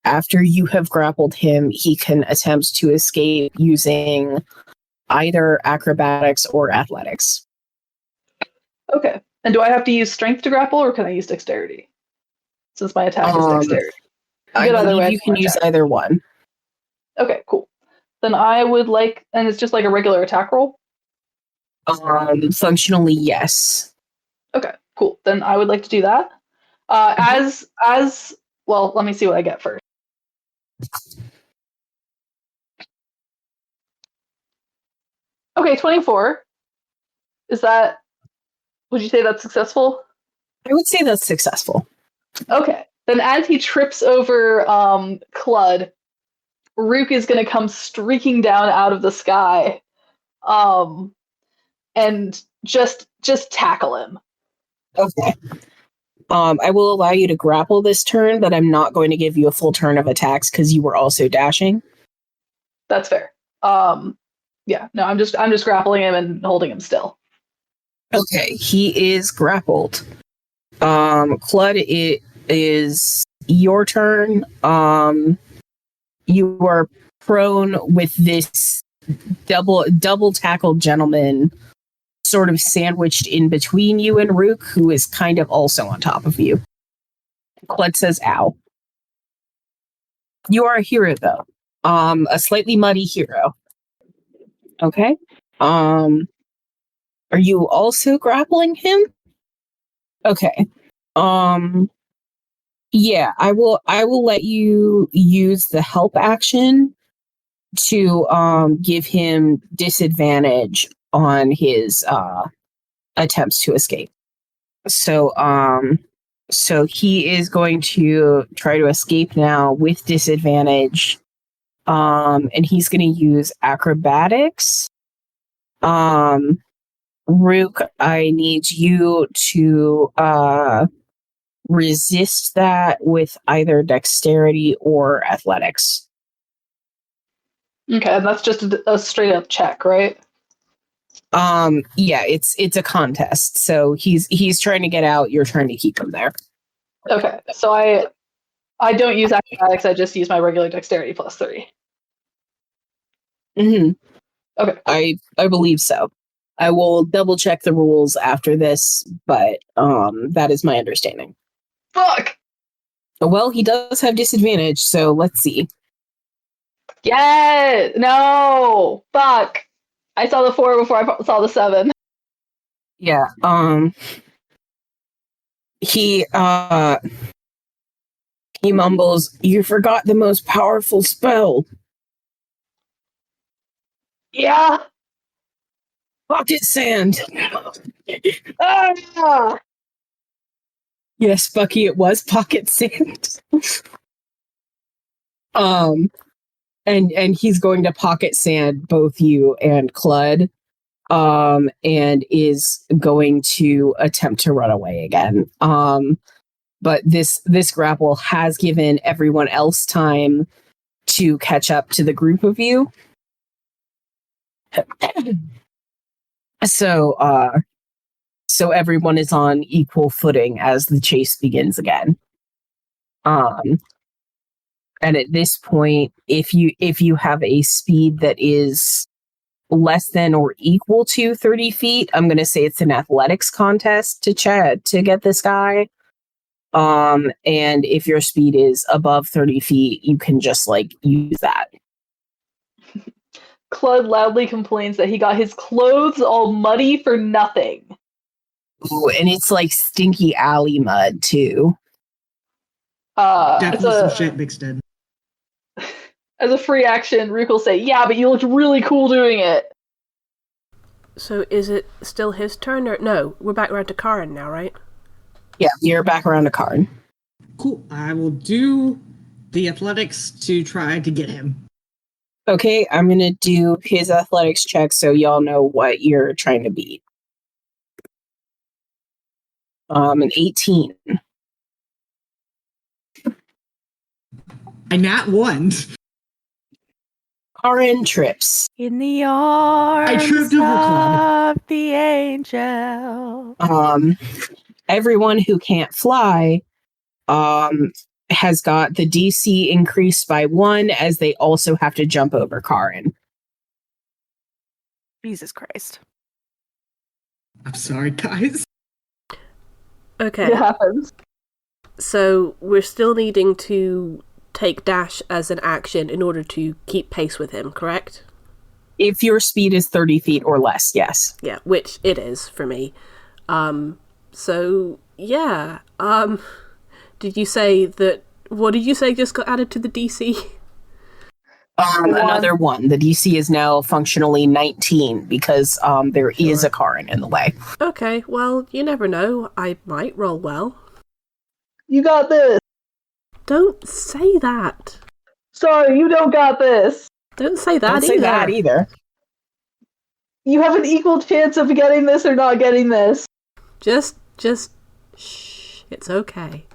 after you have grappled him, he can attempt to escape using either acrobatics or athletics. Okay. And do I have to use strength to grapple, or can I use dexterity? Since my attack is dexterity. I Good either believe way, you can it's use attack. either one. Okay, cool. Then I would like, and it's just like a regular attack roll? Functionally, yes. Okay, cool. Then I would like to do that. As well, let me see what I get first. Okay, 24. Would you say that's successful? I would say that's successful. Okay. Then as he trips over Clud, Rook is going to come streaking down out of the sky and just tackle him. Okay. I will allow you to grapple this turn, but I'm not going to give you a full turn of attacks because you were also dashing. That's fair. Yeah, no, I'm just grappling him and holding him still. Okay, he is grappled. Clud, it is your turn. You are prone with this double tackled gentleman sort of sandwiched in between you and Rook, who is kind of also on top of you. Clud says, ow. You are a hero, though. A slightly muddy hero. Okay. Are you also grappling him? Okay. Yeah, I will let you use the help action to give him disadvantage on his attempts to escape. So he is going to try to escape now with disadvantage. And he's going to use acrobatics. Rook, I need you to resist that with either dexterity or athletics. Okay, and that's just a straight up check, right? Yeah, it's a contest. So he's trying to get out, you're trying to keep him there. Okay, so I don't use acrobatics, I just use my regular dexterity plus 3. Mm-hmm. Okay. I believe so. I will double check the rules after this, but that is my understanding. Fuck! Well, he does have disadvantage, so let's see. Yeah! No! Fuck! I saw the 4 before I saw the 7. Yeah, he mumbles, "You forgot the most powerful spell. Yeah! Pocket sand." Ah! Yes, Bucky, it was pocket sand. And he's going to pocket sand both you and Clud, and is going to attempt to run away again. But this grapple has given everyone else time to catch up to the group of you. So everyone is on equal footing as the chase begins again. And at this point, if you have a speed that is less than or equal to 30 feet, I'm going to say it's an athletics contest to get this guy. And if your speed is above 30 feet, you can just use that. Clud loudly complains that he got his clothes all muddy for nothing. Ooh, and it's stinky alley mud too. Definitely some shit mixed in. As a free action, Rook will say, "Yeah, but you looked really cool doing it." So is it still his turn, or no? We're back around to Karin now, right? Yeah, you're back around to Karin. Cool. I will do the athletics to try to get him. Okay, I'm gonna do his athletics check so y'all know what you're trying to beat. An 18. I nat 1. Karin trips. In the arms I tripped over Clud. of the angel. Everyone who can't fly has got the DC increased by 1 as they also have to jump over Karin. Jesus Christ. I'm sorry, guys. Okay. It happens. So we're still needing to take dash as an action in order to keep pace with him, correct? If your speed is 30 feet or less, yes. Yeah, which it is for me. So yeah. Did you say that? What did you say just got added to the DC? Another one. The DC is now functionally 19 because there is a Karin in the way. Okay, well, you never know. I might roll well. You got this. Don't say that. Sorry, you don't got this. Don't say that Don't say that either. You have an equal chance of getting this or not getting this. Just shh. It's okay.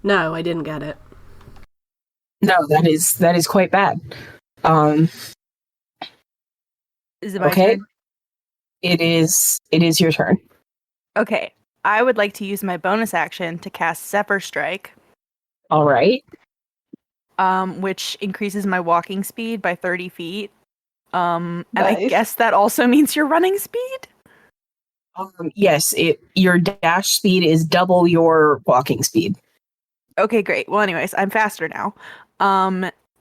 No, I didn't get it. No, that is quite bad. Is it my okay. turn? It is your turn. Okay. I would like to use my bonus action to cast Zephyr Strike. All right. Which increases my walking speed by 30 feet. And Nice. I guess that also means your running speed? Yes, your dash speed is double your walking speed. Okay, great. Well, anyways, I'm faster now.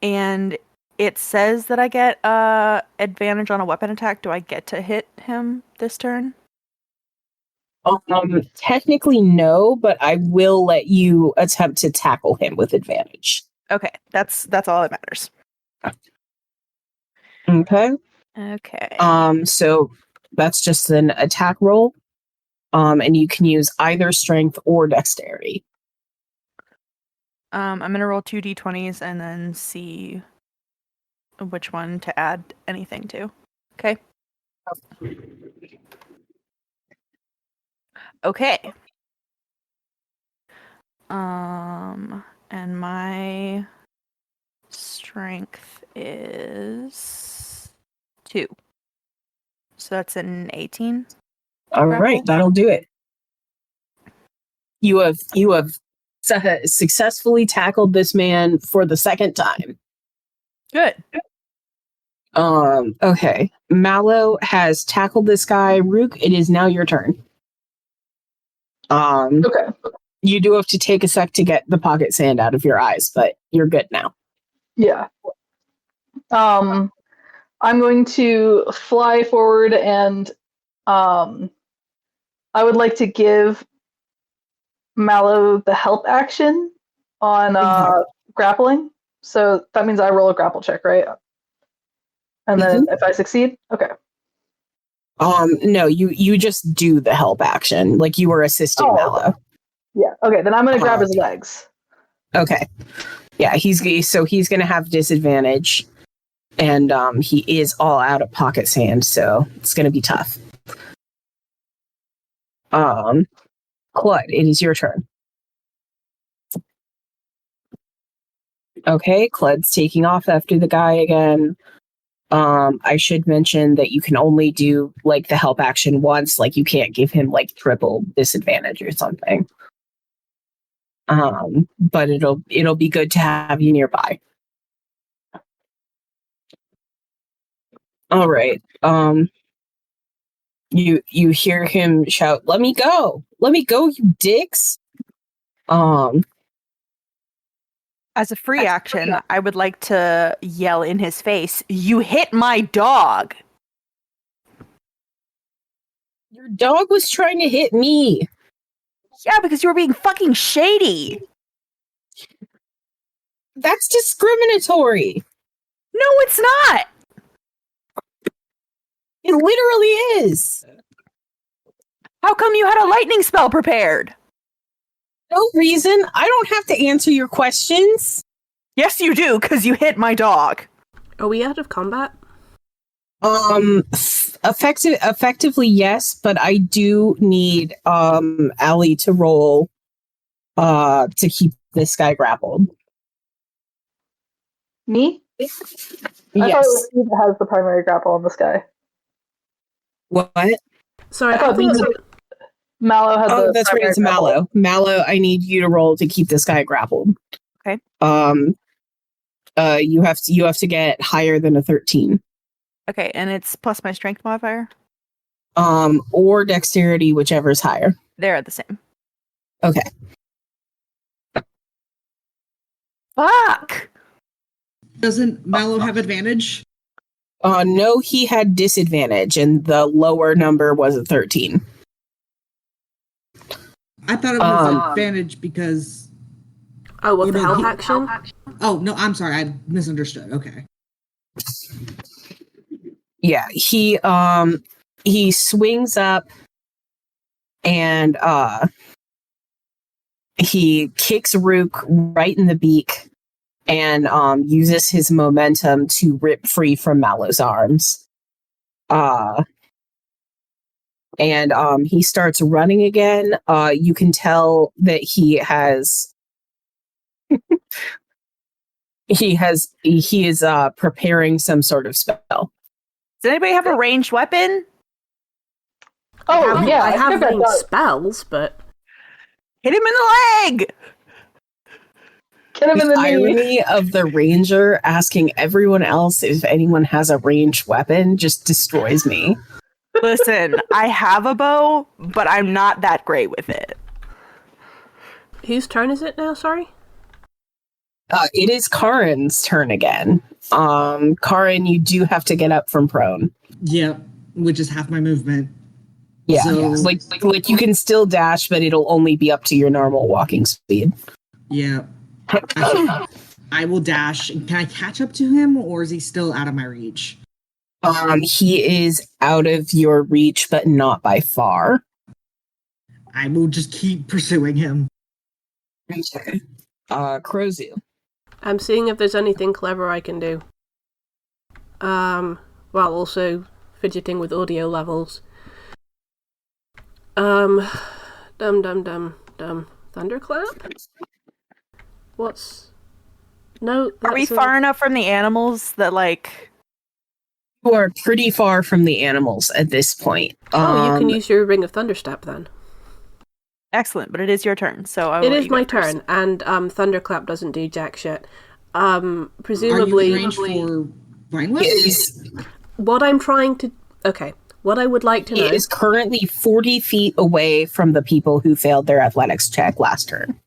And it says that I get advantage on a weapon attack. Do I get to hit him this turn? Technically no, but I will let you attempt to tackle him with advantage. Okay, that's all that matters. Okay. Okay. So that's just an attack roll. And you can use either strength or dexterity. I'm gonna roll 2 d20s and then see which one to add anything to. Okay. Okay. And my strength is 2. So that's an 18. All right, that'll do it. You have successfully tackled this man for the second time. Good. Okay. Mallow has tackled this guy. Rook, it is now your turn. Okay. You do have to take a sec to get the pocket sand out of your eyes, but you're good now. Yeah. I'm going to fly forward and I would like to give Mallow the help action on grappling. So that means I roll a grapple check, right? And then if I succeed, okay. No, you just do the help action, like you were assisting Mallow. Okay. Yeah. Okay, then I'm gonna grab his legs. Okay. Yeah, he's gonna have disadvantage, and he is all out of pocket sand, so it's gonna be tough. Claude, it is your turn. Okay, Claude's taking off after the guy again. I should mention that you can only do like the help action once, like you can't give him like triple disadvantage or something. But it'll be good to have you nearby. All right. You hear him shout, "Let me go! Let me go, you dicks!" As a free action, I would like to yell in his face, "You hit my dog!" Your dog was trying to hit me. Yeah, because you were being fucking shady. That's discriminatory. No, it's not. It literally is. How come you had a lightning spell prepared? No reason. I don't have to answer your questions. Yes, you do, because you hit my dog. Are we out of combat? Effectively, yes, but I do need Allie to roll to keep this guy grappled. Me? I thought it Yes. was me that has the primary grapple on this guy. What? Sorry, I thought Mallow had Oh, the that's right. primary It's grapple. Mallow. Mallow, I need you to roll to keep this guy grappled. Okay. You have to get higher than a 13. Okay, and it's plus my strength modifier? Or dexterity, whichever's higher. They're the same. Okay. Fuck! Doesn't Mallow have advantage? No, he had disadvantage, and the lower number was a 13. I thought it was Um, advantage because. Oh, what, the no, help he- action? Oh no, I'm sorry, I misunderstood. Okay. yeah, he swings up and he kicks Rook right in the beak and uses his momentum to rip free from Mallow's arms. And he starts running again. You can tell that he is preparing some sort of spell. Does anybody have a ranged weapon? Oh, yeah, I have forgot about ranged that. spells, but Hit him in the leg! Get him in The the knee. irony of the ranger asking everyone else if anyone has a ranged weapon just destroys me. Listen, I have a bow, but I'm not that great with it. whose turn is it now? Sorry. It is Karin's turn again. Karin, you do have to get up from prone. Yep, which is half my movement. Yeah, So- like you can still dash, but it'll only be up to your normal walking speed. Yeah. I will dash. Can I catch up to him, or is he still out of my reach? He is out of your reach, but not by far. I will just keep pursuing him. Okay. Crozu. I'm seeing if there's anything clever I can do. While also fidgeting with audio levels. Thunderclap? What's... No, Are we far enough from the animals that, like... You are pretty far from the animals at this point. Oh, you can use your Ring of Thunderstep then. Excellent, but it is your turn, so I will It let is you go my first. turn, and Thunderclap doesn't do jack shit. Are Presumably... you in range for Vine Whip? What I'm trying to... Okay, what I would like to know... It is currently 40 feet away from the people who failed their athletics check last turn.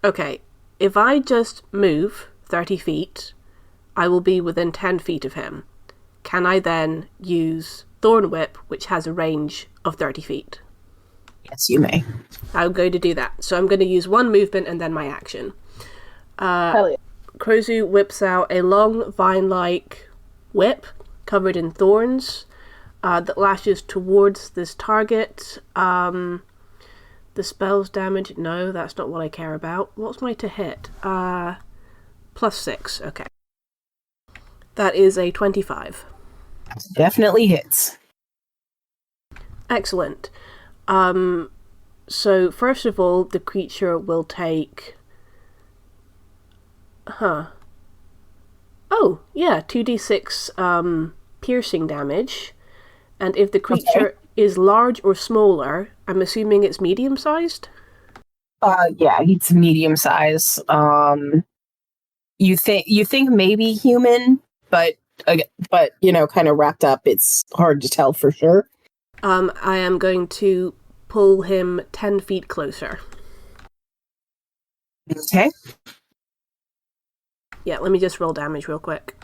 Okay, if I just move 30 feet, I will be within 10 feet of him. Can I then use Thorn Whip, which has a range of 30 feet? Yes, you may. I'm going to do that. So I'm going to use one movement and then my action. Hell yeah. Krozu whips out a long vine-like whip covered in thorns that lashes towards this target. The spell's damage, no, that's not what I care about. What's my to hit? +6, okay. That is a 25. Definitely hits. Excellent. So first of all, the creature will take... Oh, yeah, 2d6 piercing damage. And if the creature is large or smaller, I'm assuming it's medium-sized? Yeah, he's medium size. You think maybe human, but you know, kind of wrapped up. It's hard to tell for sure. I am going to pull him 10 feet closer. Okay. Yeah, let me just roll damage real quick.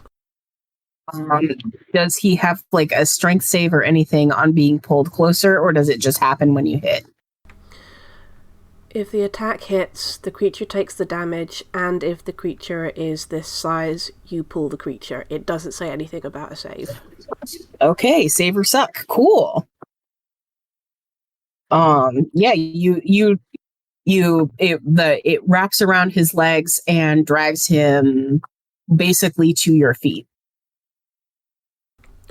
Does he have like a strength save or anything on being pulled closer, or does it just happen when you hit? If the attack hits, the creature takes the damage, and if the creature is this size, you pull the creature. It doesn't say anything about a save. Okay, save or suck. Cool. Yeah, it wraps around his legs and drags him basically to your feet.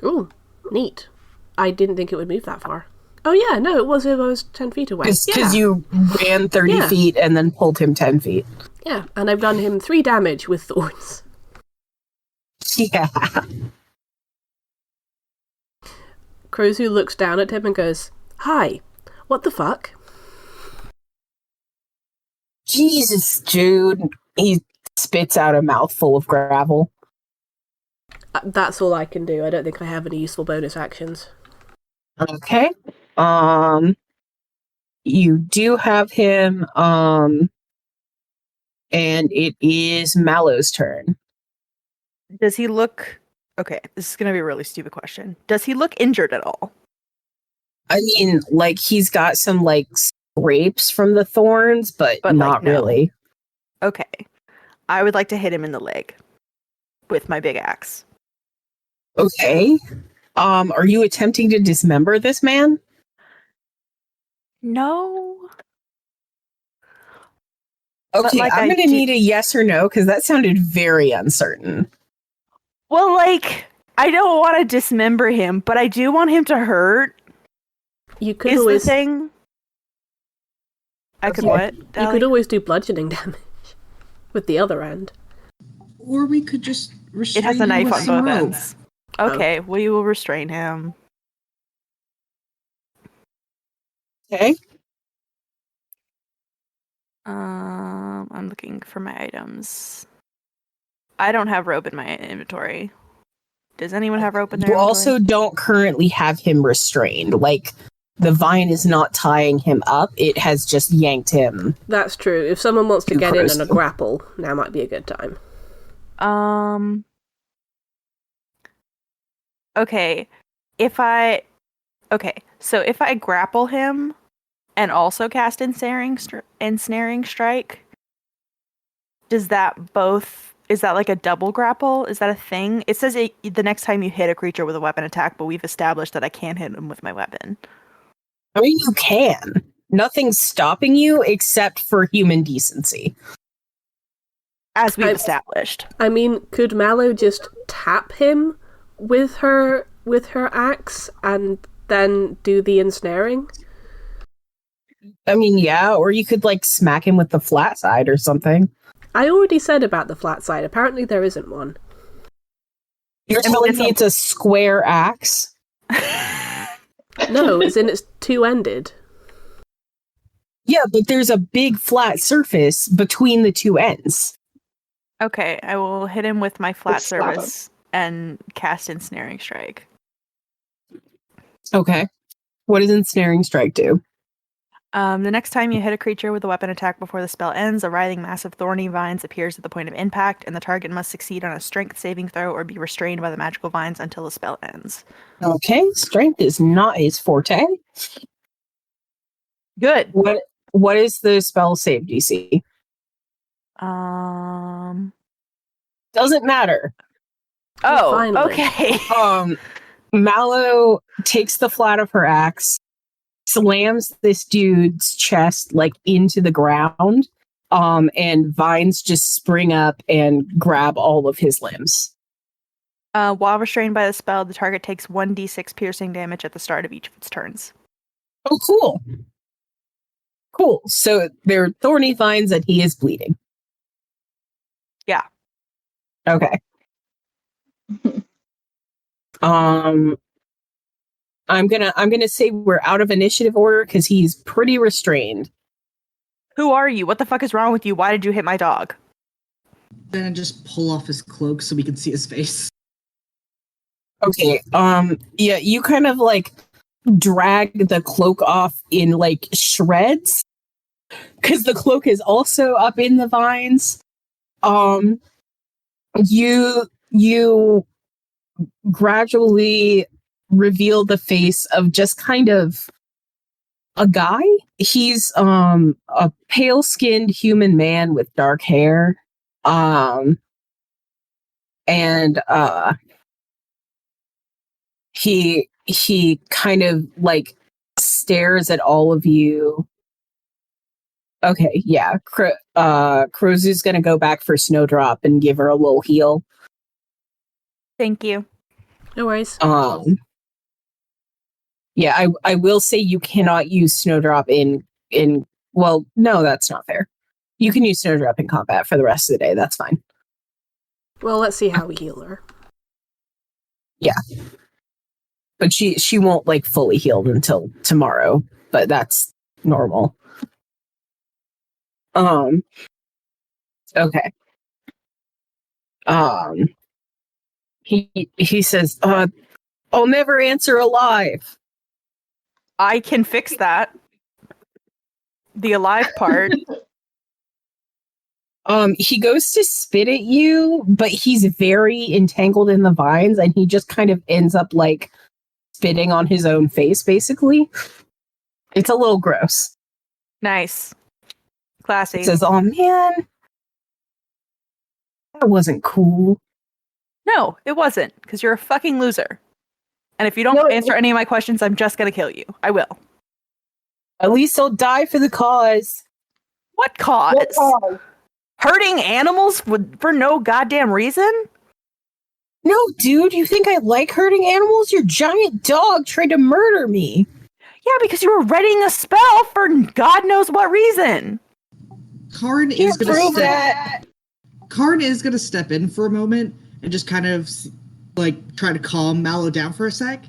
Ooh, neat. I didn't think it would move that far. Oh yeah, no, it was 10 feet away. Because you ran 30 Yeah. feet and then pulled him 10 feet. Yeah, and I've done him 3 damage with thorns. Yeah. Krozu looks down at him and goes, "Hi, what the fuck?" Jesus, Jude. He spits out a mouthful of gravel. That's all I can do. I don't think I have any useful bonus actions. Okay. You do have him, and it is Mallow's turn. Does he look... Okay, this is going to be a really stupid question. Does he look injured at all? I mean, like, he's got some, like, scrapes from the thorns, but But, not no. really. Okay. I would like to hit him in the leg with my big axe. Okay. Are you attempting to dismember this man? No. Okay, like, I'm I going to need a yes or no because that sounded very uncertain. Well, like, I don't want to dismember him, but I do want him to hurt. You could Is always the thing. I could Okay. what? you Dally? could always do bludgeoning damage with the other end. Or we could just restrain It has a him knife with on some both rope. ends. Okay, we will restrain him. Okay. I'm looking for my items. I don't have rope in my inventory. Does anyone have rope in their You inventory? also don't currently have him restrained. Like, the vine is not tying him up, it has just yanked him. That's true. If someone wants to Too get in close. on a grapple, now might be a good time. Okay. So if I grapple him and also cast ensnaring strike, is that like a double grapple? Is that a thing? It says the next time you hit a creature with a weapon attack, but we've established that I can't hit him with my weapon. I mean, you can. Nothing's stopping you except for human decency. As we've established. I mean, could Mallow just tap him with her axe and then do the ensnaring? I mean, yeah, or you could, like, smack him with the flat side or something. I already said about the flat side. Apparently there isn't one. You're telling me it's a square axe? No, it's two-ended. Yeah, but there's a big flat surface between the two ends. Okay, I will hit him with my flat Let's slap surface and cast ensnaring strike. Okay. What does ensnaring strike do? The next time you hit a creature with a weapon attack before the spell ends, a writhing mass of thorny vines appears at the point of impact, and the target must succeed on a strength saving throw or be restrained by the magical vines until the spell ends. Okay, strength is not his forte. Good. What is the spell save DC? Doesn't matter. Oh, Finally. okay. Mallow takes the flat of her axe, slams this dude's chest like into the ground, and vines just spring up and grab all of his limbs. While restrained by the spell, the target takes 1d6 piercing damage at the start of each of its turns. Oh, cool. Cool. So they're thorny vines and he is bleeding. Yeah. Okay. I'm gonna say we're out of initiative order because he's pretty restrained. Who are you? What the fuck is wrong with you? Why did you hit my dog? Then just pull off his cloak so we can see his face. Okay. Yeah, you kind of like drag the cloak off in like shreds because the cloak is also up in the vines. You gradually reveal the face of just kind of a guy. He's a pale-skinned human man with dark hair. And he kind of like stares at all of you. Okay, yeah. Crozu's gonna go back for Snowdrop and give her a little heal. Thank you. No worries. Yeah, I will say you cannot use Snowdrop in well, no, that's not fair. You can use Snowdrop in combat for the rest of the day, that's fine. Well, let's see how we heal her. Yeah. But she won't like fully healed until tomorrow, but that's normal. Okay. He says, I'll never answer alive. I can fix that. The alive part. He goes to spit at you, but he's very entangled in the vines and he just kind of ends up like spitting on his own face, basically. It's a little gross. Nice. Classy. It says, "Oh man, that wasn't cool." No, it wasn't, because you're a fucking loser. And if you don't No, answer any of my questions, I'm just gonna kill you. I will. At least I'll die for the cause. What cause? What cause? Hurting animals for no goddamn reason? No, dude, you think I like hurting animals? Your giant dog tried to murder me. Yeah, because you were readying a spell for God knows what reason. Karn You is gonna prove step. that. Karn is gonna step in for a moment and just kind of like try to calm Mallow down for a sec,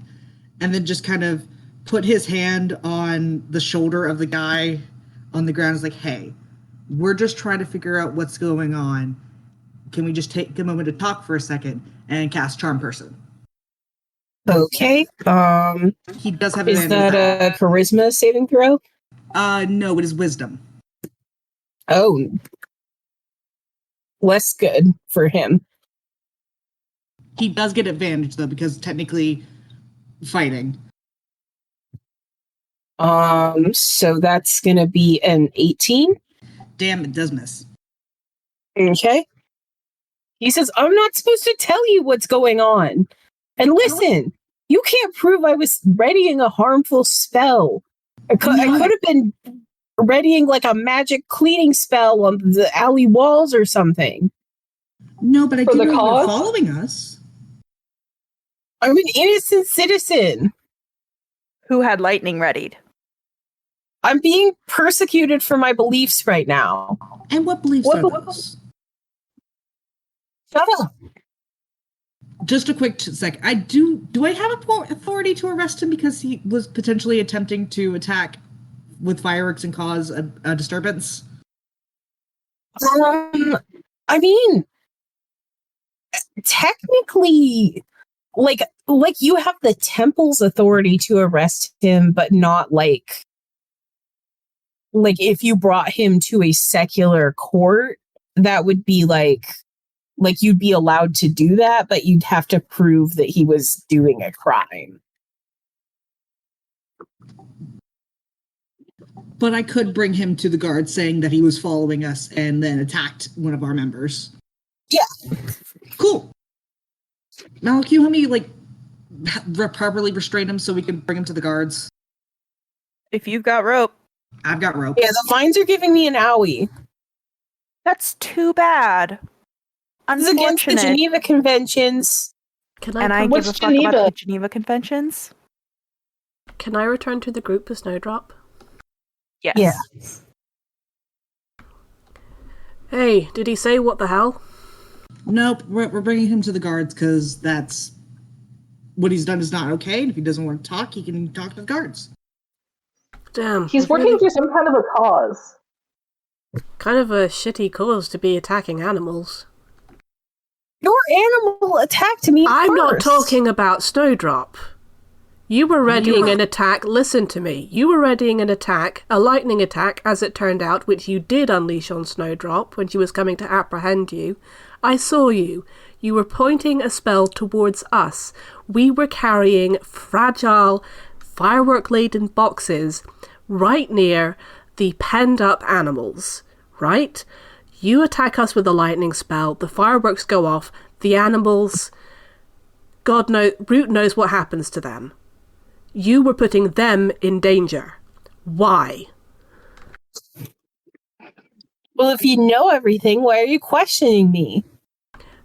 and then just kind of put his hand on the shoulder of the guy on the ground. Is like, hey, we're just trying to figure out what's going on. Can we just take a moment to talk for a second and cast Charm Person? Okay. He does have Is advantage. that a charisma saving throw? No, it is Wisdom. Oh, less good for him. He does get advantage though because technically fighting. So that's gonna be an 18. Damn, it does miss. Okay. He says, "I'm not supposed to tell you what's going on. And listen, you can't prove I was readying a harmful spell. I could have been readying like a magic cleaning spell on the alley walls or something. No, but I For do the know you're cause? following us. I'm an innocent citizen. Who had lightning readied? I'm being persecuted for my beliefs right now. And what beliefs What are the- those? Shut up. Just a quick sec. Do I have authority to arrest him because he was potentially attempting to attack with fireworks and cause a disturbance? I mean, technically, like you have the temple's authority to arrest him, but not like if you brought him to a secular court, that would be like you'd be allowed to do that, but you'd have to prove that he was doing a crime. But I could bring him to the guard saying that he was following us and then attacked one of our members. Yeah. Cool. Now, can you help me, properly restrain him so we can bring him to the guards? If you've got rope, I've got rope. Yeah, the vines are giving me an owie. that's too bad. This is against the Unfortunate. Geneva Conventions. Can I, And I come- give What's a fuck about Geneva? the Geneva Conventions? can I return to the group with Snowdrop? Yes. Yeah. Hey, did he say what the hell? Nope, we're bringing him to the guards because that's what he's done is not okay. And if he doesn't want to talk, he can talk to the guards. Damn. He's I've working really- through some kind of a cause. Kind of a shitty cause to be attacking animals. Your animal attacked me I'm not first. talking about Snowdrop. You were readying an attack. Listen to me. You were readying an attack, a lightning attack, as it turned out, which you did unleash on Snowdrop when she was coming to apprehend you. I saw you. You were pointing a spell towards us. We were carrying fragile, firework-laden boxes right near the penned-up animals, right? You attack us with a lightning spell, the fireworks go off, the animals... God knows, Root knows what happens to them. You were putting them in danger. Why? Well, if you know everything, why are you questioning me?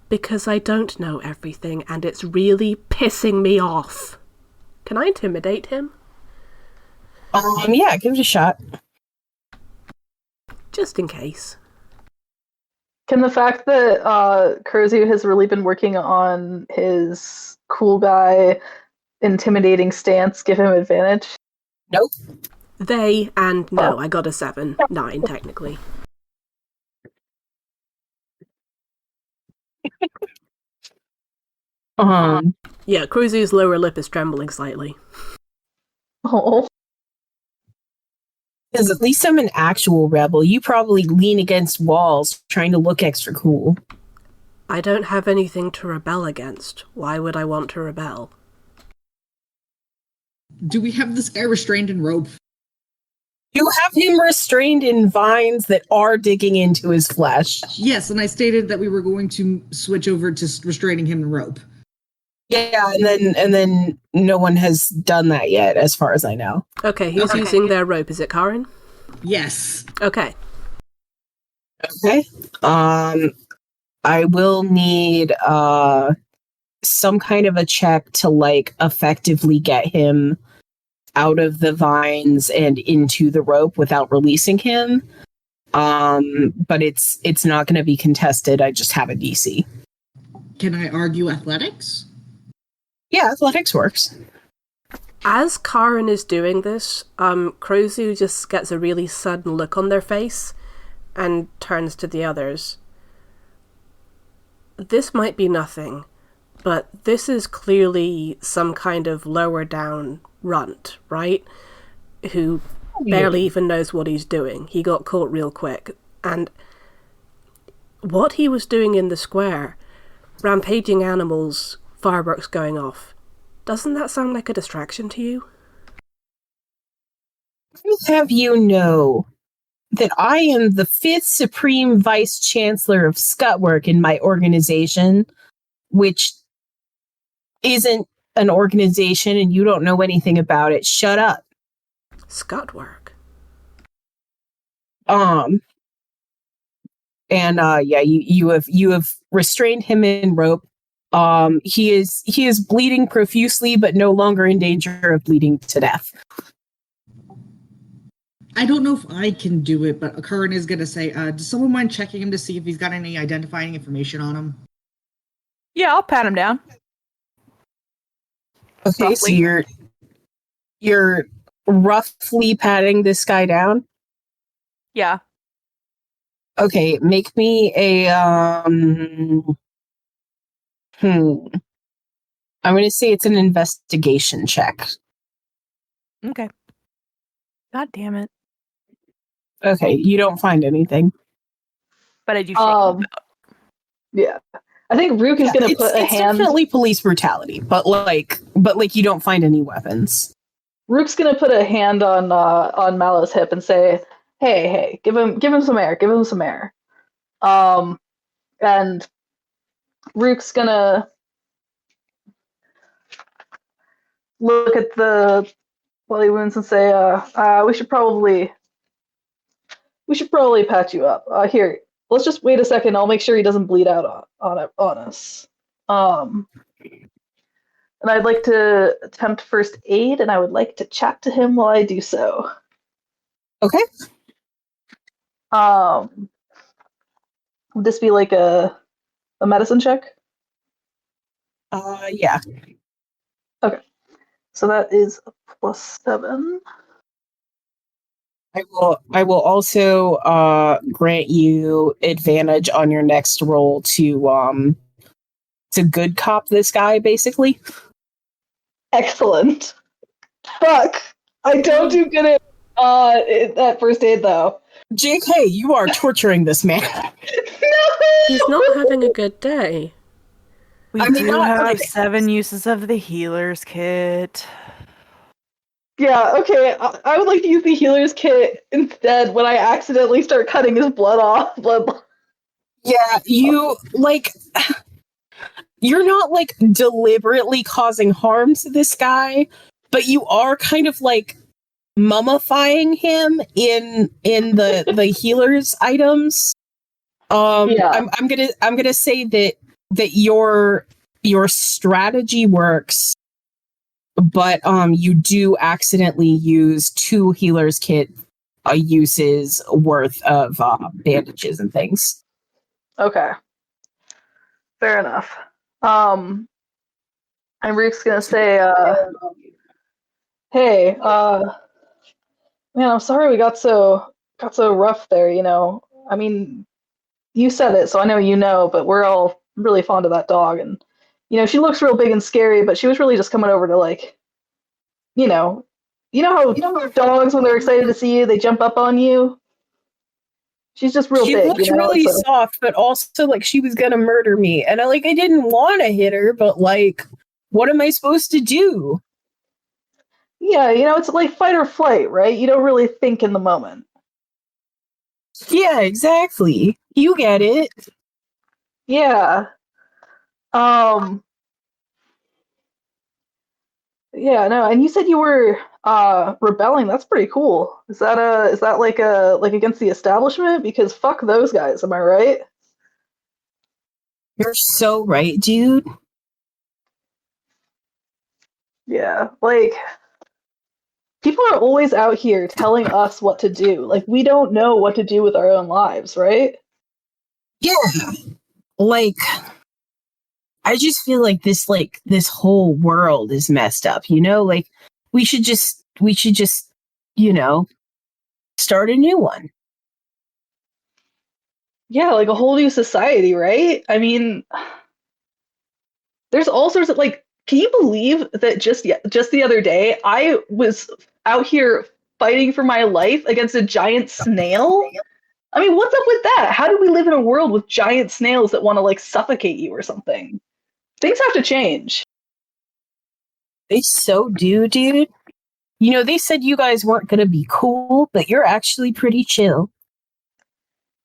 Because I don't know everything, and it's really pissing me off. Can I intimidate him? Yeah, give it a shot. Just in case. Can the fact that Kurzu has really been working on his cool guy intimidating stance give him advantage? Nope. They and no, I got a 7. 9, technically. Yeah, Cruzy's lower lip is trembling slightly. Oh, Because at least I'm an actual rebel. You probably lean against walls trying to look extra cool. I don't have anything to rebel against. Why would I want to rebel? Do we have this guy restrained in rope? You have him restrained in vines that are digging into his flesh. Yes, and I stated that we were going to switch over to restraining him in rope. Yeah, and then no one has done that yet, as far as I know. Okay, who's using their rope? Is it Karen? Yes. Okay. Okay. I will need some kind of a check to like effectively get him out of the vines and into the rope without releasing him. But it's not going to be contested. I just have a DC. Can I argue athletics? Yeah, athletics works. As Karen is doing this, Crozu just gets a really sudden look on their face and turns to the others. This might be nothing, but this is clearly some kind of lower down runt, right? Who barely even knows what he's doing. He got caught real quick. And what he was doing in the square, rampaging animals, fireworks going off, doesn't that sound like a distraction to you? I'll have you know that I am the 5th Supreme Vice Chancellor of Scutwork in my organization, which isn't an organization and you don't know anything about it. Shut up. Scutwork. You have restrained him in rope. He is bleeding profusely, but no longer in danger of bleeding to death. I don't know if I can do it, but Curran is going to say, does someone mind checking him to see if he's got any identifying information on him? Yeah, I'll pat him down. Okay, Roughly. so you're roughly patting this guy down? Yeah. Okay, make me a I'm going to say it's an investigation check. Okay. God damn it. Okay, you don't find anything. But I do shake him about. Yeah. I think Rook is going to put a It's hand. definitely police brutality, but you don't find any weapons. Rook's going to put a hand on Mallow's hip and say, "Hey, give him some air. Give him some air." And Rook's going to look at the bloody wounds and say, "We should probably patch you up. Here, let's just wait a second. I'll make sure he doesn't bleed out on us." And I'd like to attempt first aid, and I would like to chat to him while I do so. Okay. Would this be like a medicine check? Yeah. Okay. So that is a +7. I will also grant you advantage on your next roll to good cop this guy, basically. Excellent. Fuck. I don't do good at first aid though. JK, you are torturing this man. He's not having a good day. We I mean, do not have like- 7 uses of the healer's kit. Yeah, okay. I would like to use the healer's kit instead when I accidentally start cutting his blood off. Yeah, you're not like deliberately causing harm to this guy, but you are kind of like mummifying him in the healer's items. Yeah. I'm gonna say that your strategy works, but you do accidentally use 2 healer's kit uses worth of bandages and things. Okay. Fair enough. And Rook's gonna say, "Hey, man, I'm sorry we got so rough there. I mean, you said it, so I know you know, but we're all really fond of that dog, and she looks real big and scary, but she was really just coming over to like, how dogs when they're excited to see you, they jump up on you. She's just real She big. looked really so. soft, but also like she was gonna murder me, and I didn't want to hit her, but like, what am I supposed to do? Yeah, it's like fight or flight, right? You don't really think in the moment. Yeah, exactly. You get it. Yeah. Um. Yeah. No. And you said you were rebelling. That's pretty cool. Is that like against the establishment? Because fuck those guys. Am I right? You're so right, dude. Yeah. Like people are always out here telling us what to do. Like we don't know what to do with our own lives, right? Yeah. Like, I just feel like this whole world is messed up, Like we should just, start a new one. Yeah, like a whole new society, right? I mean, there's all sorts of like can you believe that just the other day I was out here fighting for my life against a giant snail? I mean, what's up with that? How do we live in a world with giant snails that want to like suffocate you or something? Things have to change. They so do, dude. They said you guys weren't going to be cool, but you're actually pretty chill.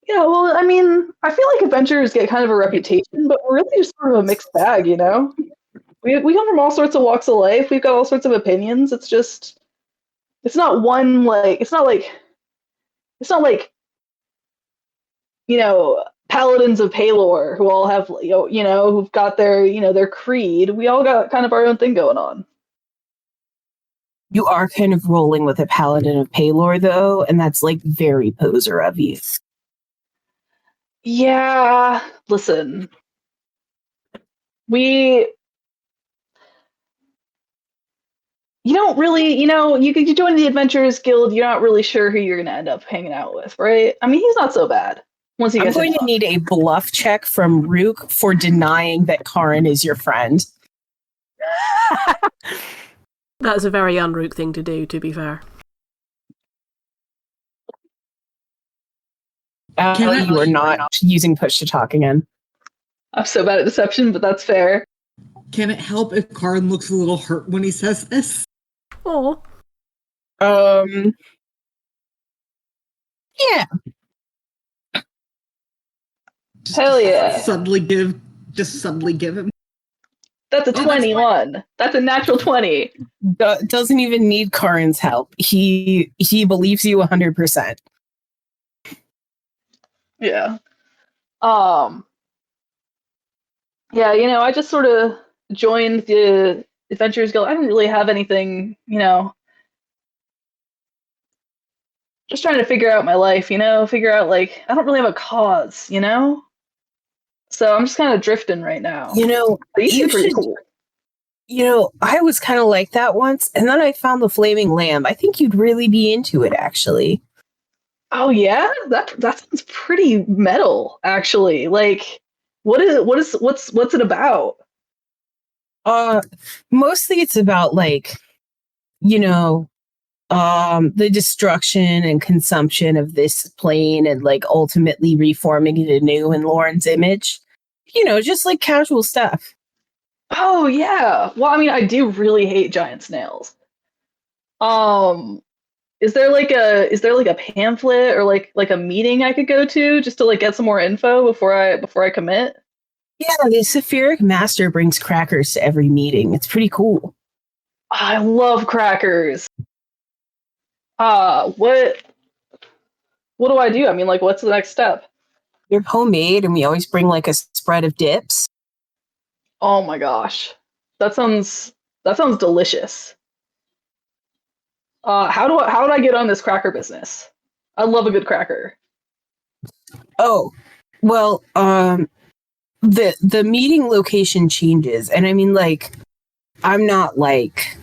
Yeah, well, I mean, I feel like adventurers get kind of a reputation, but we're really just sort of a mixed bag, We come from all sorts of walks of life. We've got all sorts of opinions. It's not one like it's not like paladins of Palor who all have who've got their creed. We all got kind of our own thing going on. You are kind of rolling with a paladin of Palor, though, and that's like very poser of you. Yeah, listen, we you don't really, you join the Adventurers Guild, you're not really sure who you're going to end up hanging out with, right? I mean, he's not so bad. Once you I'm get going to need a bluff check from Rook for denying that Karin is your friend. That's a very un-Rook thing to do, to be fair. You are not using push to talk again. I'm so bad at deception, but that's fair. Can it help if Karin looks a little hurt when he says this? Oh. Yeah. Hell yeah. Suddenly give him. That's a 21. That's a natural 20. Doesn't even need Karin's help. He believes you 100%. Yeah. Yeah, I just sort of joined the Adventurers Guild. I didn't really have anything, just trying to figure out my life, figure out like I don't really have a cause, So I'm just kind of drifting right now. But you seem pretty cool. I was kind of like that once, and then I found the flaming lamb. I think you'd really be into it, actually. Oh yeah, that sounds pretty metal, actually. Like, what's it about? Mostly it's about like, the destruction and consumption of this plane and like ultimately reforming it anew in Lauren's image. Just like casual stuff. Oh yeah. Well, I mean, I do really hate giant snails. Is there like a pamphlet or like a meeting I could go to just to like get some more info before I commit? Yeah, the Saphiric Master brings crackers to every meeting. It's pretty cool. I love crackers. What do I do? I mean, like, what's the next step? They're homemade, and we always bring like a spread of dips. Oh my gosh, that sounds delicious. How do I get on this cracker business? I love a good cracker. Oh, well, the meeting location changes, and I mean, like, I'm not like,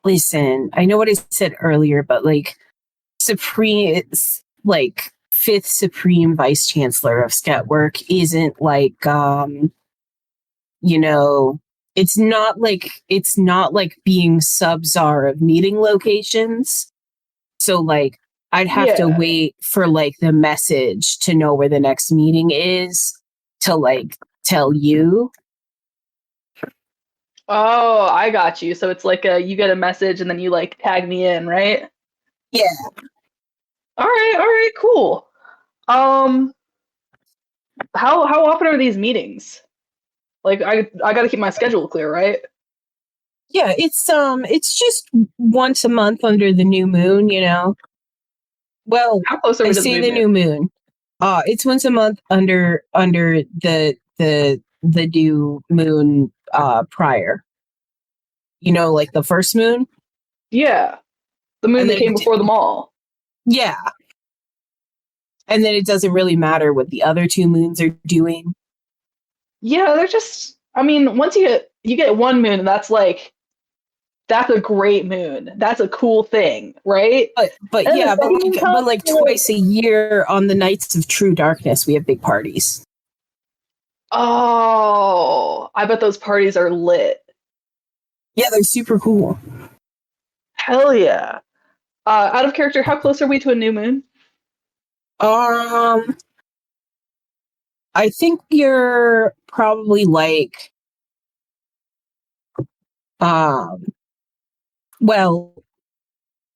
listen, I know what I said earlier, but like, Supreme, it's like 5th Supreme Vice Chancellor of Sketwork isn't like, it's not like being sub-czar of meeting locations. So like, I'd have to wait for like the message to know where the next meeting is to like tell you. Oh, I got you. So it's like you get a message and then you like tag me in, right? Yeah. All right, cool. How often are these meetings? Like I got to keep my schedule clear, right? Yeah, it's just once a month under the new moon, you know. Well, How close are I we to the say new the moon? new moon. It's once a month under the new moon prior. You know, like the first moon. Yeah, the moon And that then came before them all. yeah. And then it doesn't really matter what the other two moons are doing. Yeah, they're just. I mean, once you get one moon, and that's a great moon. That's a cool thing, right? But And the yeah, second moon but comes, like you're twice a year on the nights of true darkness, we have big parties. oh, I bet those parties are lit. Yeah, they're super cool. Hell yeah. Out of character, how close are we to a new moon? I think you're probably like um well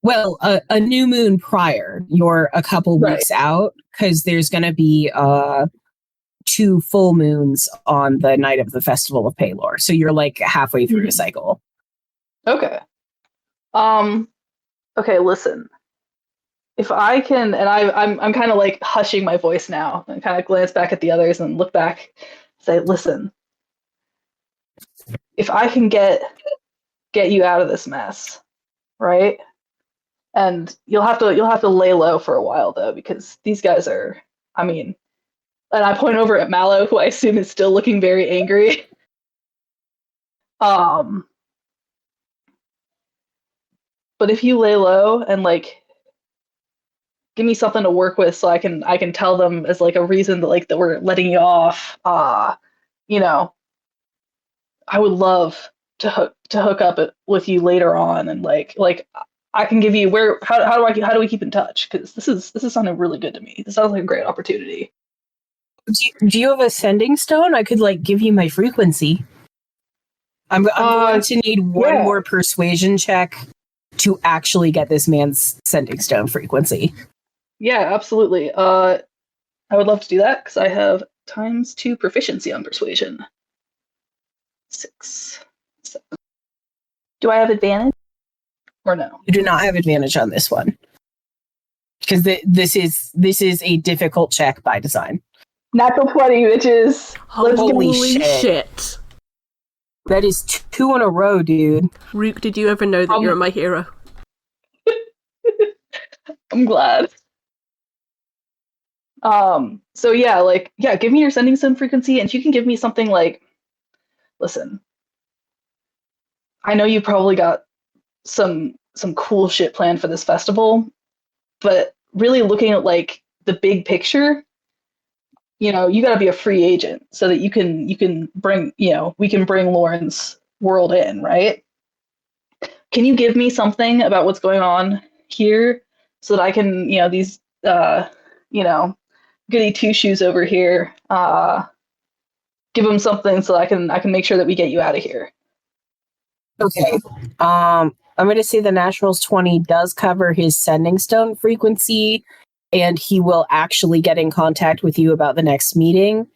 a new moon prior. You're a couple Right. weeks out because there's gonna be two full moons on the night of the Festival of Palor. So you're like halfway through the cycle. Okay. Okay, listen. If I can, and I'm kind of like hushing my voice now, and kind of glance back at the others and look back, say, listen. If I can get you out of this mess, right? And you'll have to lay low for a while though, because these guys are. I mean, and I point over at Mallow, who I assume is still looking very angry. But if you lay low and like give me something to work with so I can tell them as like a reason that we're letting you off, you know, I would love to hook up with you later on and like I can give you how do we keep in touch, because this is sounding really good to me. This sounds like a great opportunity. Do you have a sending stone? I could like give you my frequency. I'm going to need one more persuasion check to actually get this man's sending stone frequency. Yeah, absolutely. I would love to do that because I have ×2 proficiency on persuasion. 6, 7. Do I have advantage or no? You do not have advantage on this one because this is a difficult check by design. Natural 20, bitches. Holy shit. That is 2 in a row, dude. Rook, did you ever know that you're my hero? I'm glad. So yeah, give me your sending stone frequency, and you can give me something like, listen, I know you probably got some cool shit planned for this festival, but really looking at like the big picture, you know, you got to be a free agent so that you can bring, you know, we can bring Lauren's world in, right? Can you give me something about what's going on here so that I can, you know, these you know, goody two shoes over here, give them something so I can make sure that we get you out of here. Okay. I'm going to say the Nationals 20 does cover his sending stone frequency, and he will actually get in contact with you about the next meeting.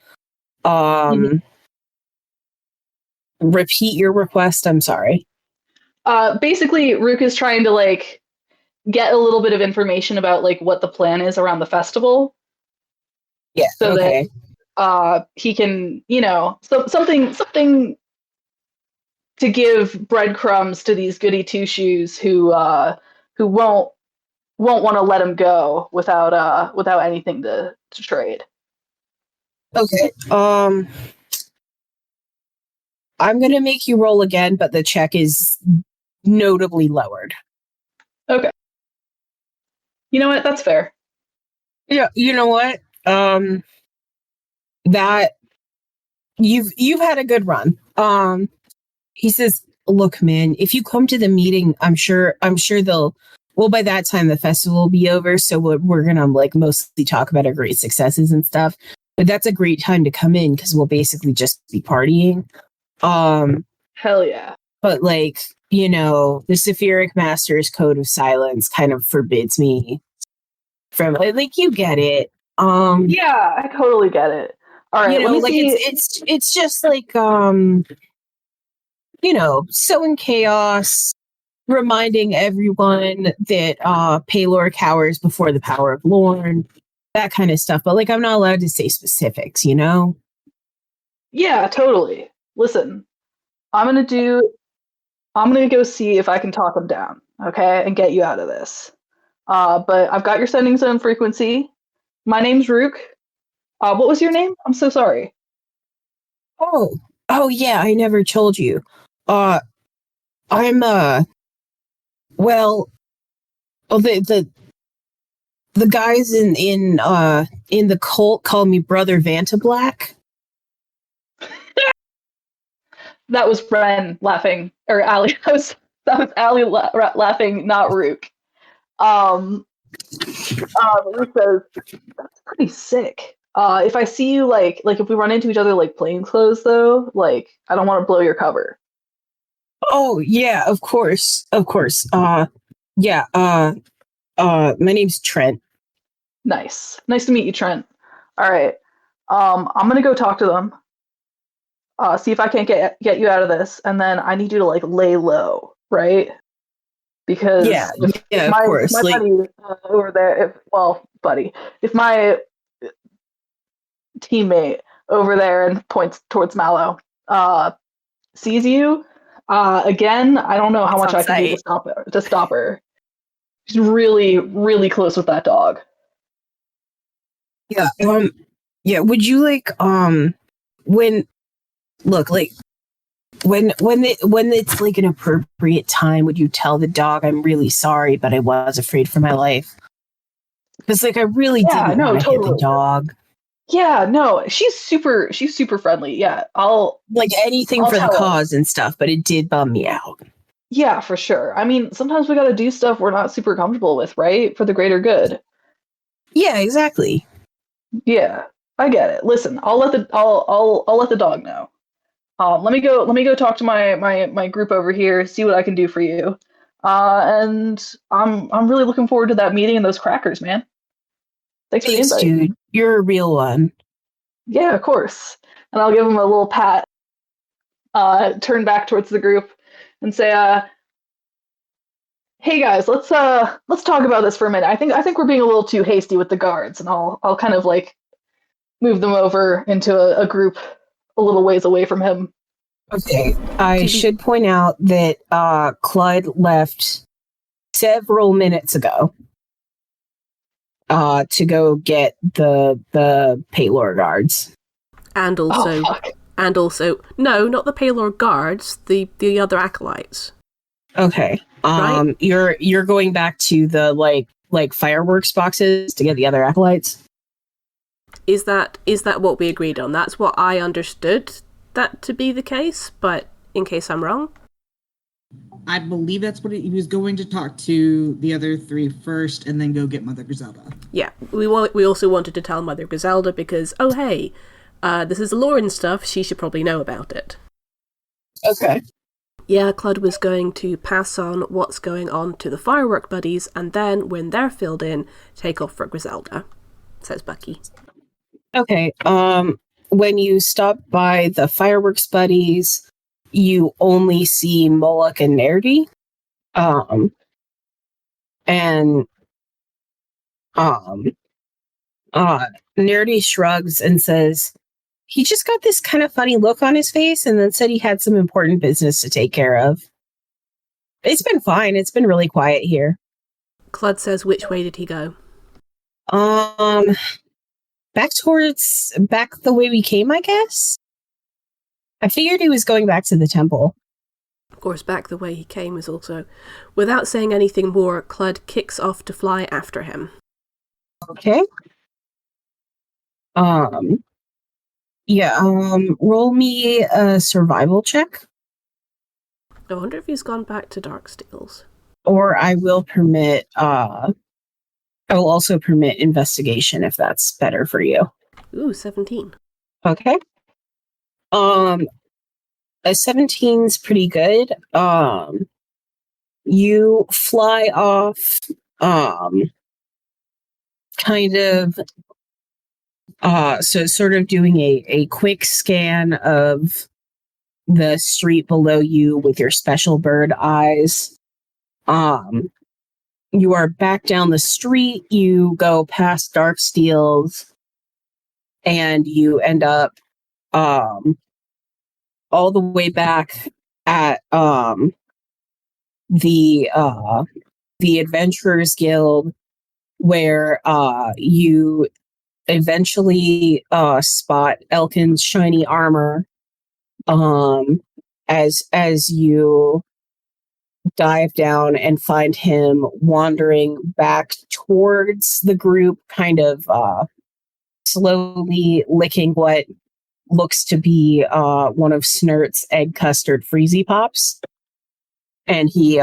Repeat your request. I'm sorry. Basically, Rook is trying to like get a little bit of information about like what the plan is around the festival. Yeah. So okay. that he can, you know, something to give breadcrumbs to these goody two shoes who won't want to let him go without anything to trade. Okay. I'm gonna make you roll again, but the check is notably lowered. Okay. You know what? That's fair. Yeah. You know what? That you've had a good run. He says, "Look, man, if you come to the meeting, I'm sure they'll. Well, by that time the festival will be over, so we're gonna like mostly talk about our great successes and stuff. But that's a great time to come in because we'll basically just be partying. Hell yeah. But like, you know, the Sephiric Master's Code of Silence kind of forbids me from like you get it. Yeah, I totally get it. All right, You know, let me like see. it's just like you know, sowing chaos, reminding everyone that Paylor cowers before the power of Lorne, that kind of stuff. But like I'm not allowed to say specifics, you know? Yeah, totally. Listen, I'm gonna go see if I can talk them down, okay, and get you out of this. But I've got your sending zone frequency. My name's Rook. What was your name? I'm so sorry. Oh yeah, I never told you. I'm well, the guys in the cult call me Brother Vanta Black. That was Ren laughing, or Ali. That was Ali laughing, not Rook. Rook says that's pretty sick. If I see you like if we run into each other like plainclothes though, like I don't want to blow your cover. Oh yeah, of course, of course. Yeah. My name's Trent. Nice to meet you, Trent. All right. I'm gonna go talk to them. See if I can't get you out of this, and then I need you to like lay low, right? Because Yeah, if of my course. Like, buddy over there, if my teammate over there and points towards Mallow, sees you, again, I don't know how It's much on I can do sight. to stop her. She's really, really close with that dog. yeah, yeah. Would you like, when, look, like, when it's like an appropriate time, would you tell the dog I'm really sorry, but I was afraid for my life? Because like I really Yeah, didn't no, want to hit the totally. dog. Yeah, no, she's super friendly. Yeah, Like anything I'll for the tell her. cause and stuff, but it did bum me out. Yeah, for sure. I mean, sometimes we got to do stuff we're not super comfortable with, right? For the greater good. Yeah, exactly. Yeah, I get it. Listen, I'll let the dog know. Let me go talk to my group over here, see what I can do for you. And I'm really looking forward to that meeting and those crackers, man. Thanks for the Thanks, invite. dude. You're a real one. Yeah, of course. And I'll give him a little pat, turn back towards the group, and say, "Hey guys, let's talk about this for a minute. I think we're being a little too hasty with the guards, and I'll kind of like move them over into a group a little ways away from him." Okay. I should point out that Clud left several minutes ago to go get the Paylor guards. And Oh also, fuck. no, not the Paylor guards, the other acolytes. Okay. Right? You're going back to the like fireworks boxes to get the other acolytes? Is that what we agreed on? That's what I understood that to be the case, but in case I'm wrong. I believe that's what he was going to talk to the other three first and then go get Mother Griselda. Yeah, we also wanted to tell Mother Griselda because, oh hey, this is Lauren stuff, she should probably know about it. Okay. Yeah, Clud was going to pass on what's going on to the firework buddies, and then, when they're filled in, take off for Griselda, says Bucky. Okay. When you stop by the fireworks buddies, you only see Moloch and Nerdy. And Nerdy shrugs and says, he just got this kind of funny look on his face and then said he had some important business to take care of. It's been fine. It's been really quiet here. Clud says, which way did he go? Back the way we came, I guess. I figured he was going back to the temple. Of course, back the way he came is also... Without saying anything more, Clud kicks off to fly after him. Okay. Roll me a survival check. I wonder if he's gone back to Darksteel's. Or I will also permit investigation if that's better for you. Ooh, 17. Okay. A 17's pretty good. You fly off, kind of, so sort of doing a quick scan of the street below you with your special bird eyes. You are back down the street. You go past Dark Steels, and you end up all the way back at the Adventurers Guild, where you eventually spot Elkin's shiny armor as you dive down and find him wandering back towards the group, kind of slowly licking what looks to be one of Snurt's egg custard freezy pops. And he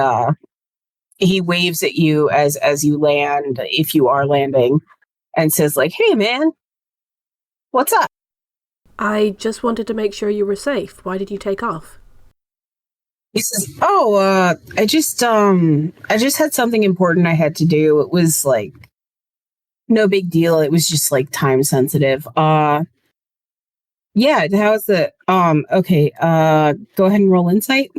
waves at you as you land, if you are landing, and says like, "Hey man, what's up?" I just wanted to make sure you were safe. Why did you take off? He says, "Oh, I just had something important I had to do. It was like no big deal. It was just like time sensitive. Yeah, how's the okay, go ahead and roll insight."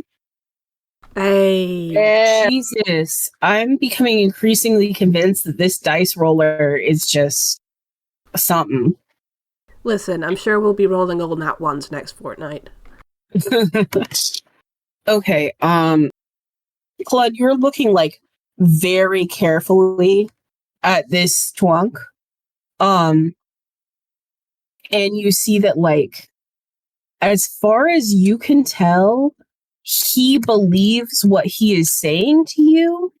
Hey. Jesus, I'm becoming increasingly convinced that this dice roller is just something. Listen, I'm sure we'll be rolling all nat ones next fortnight. Okay, Claude, you're looking like very carefully at this twunk. And you see that, like, as far as you can tell, he believes what he is saying to you,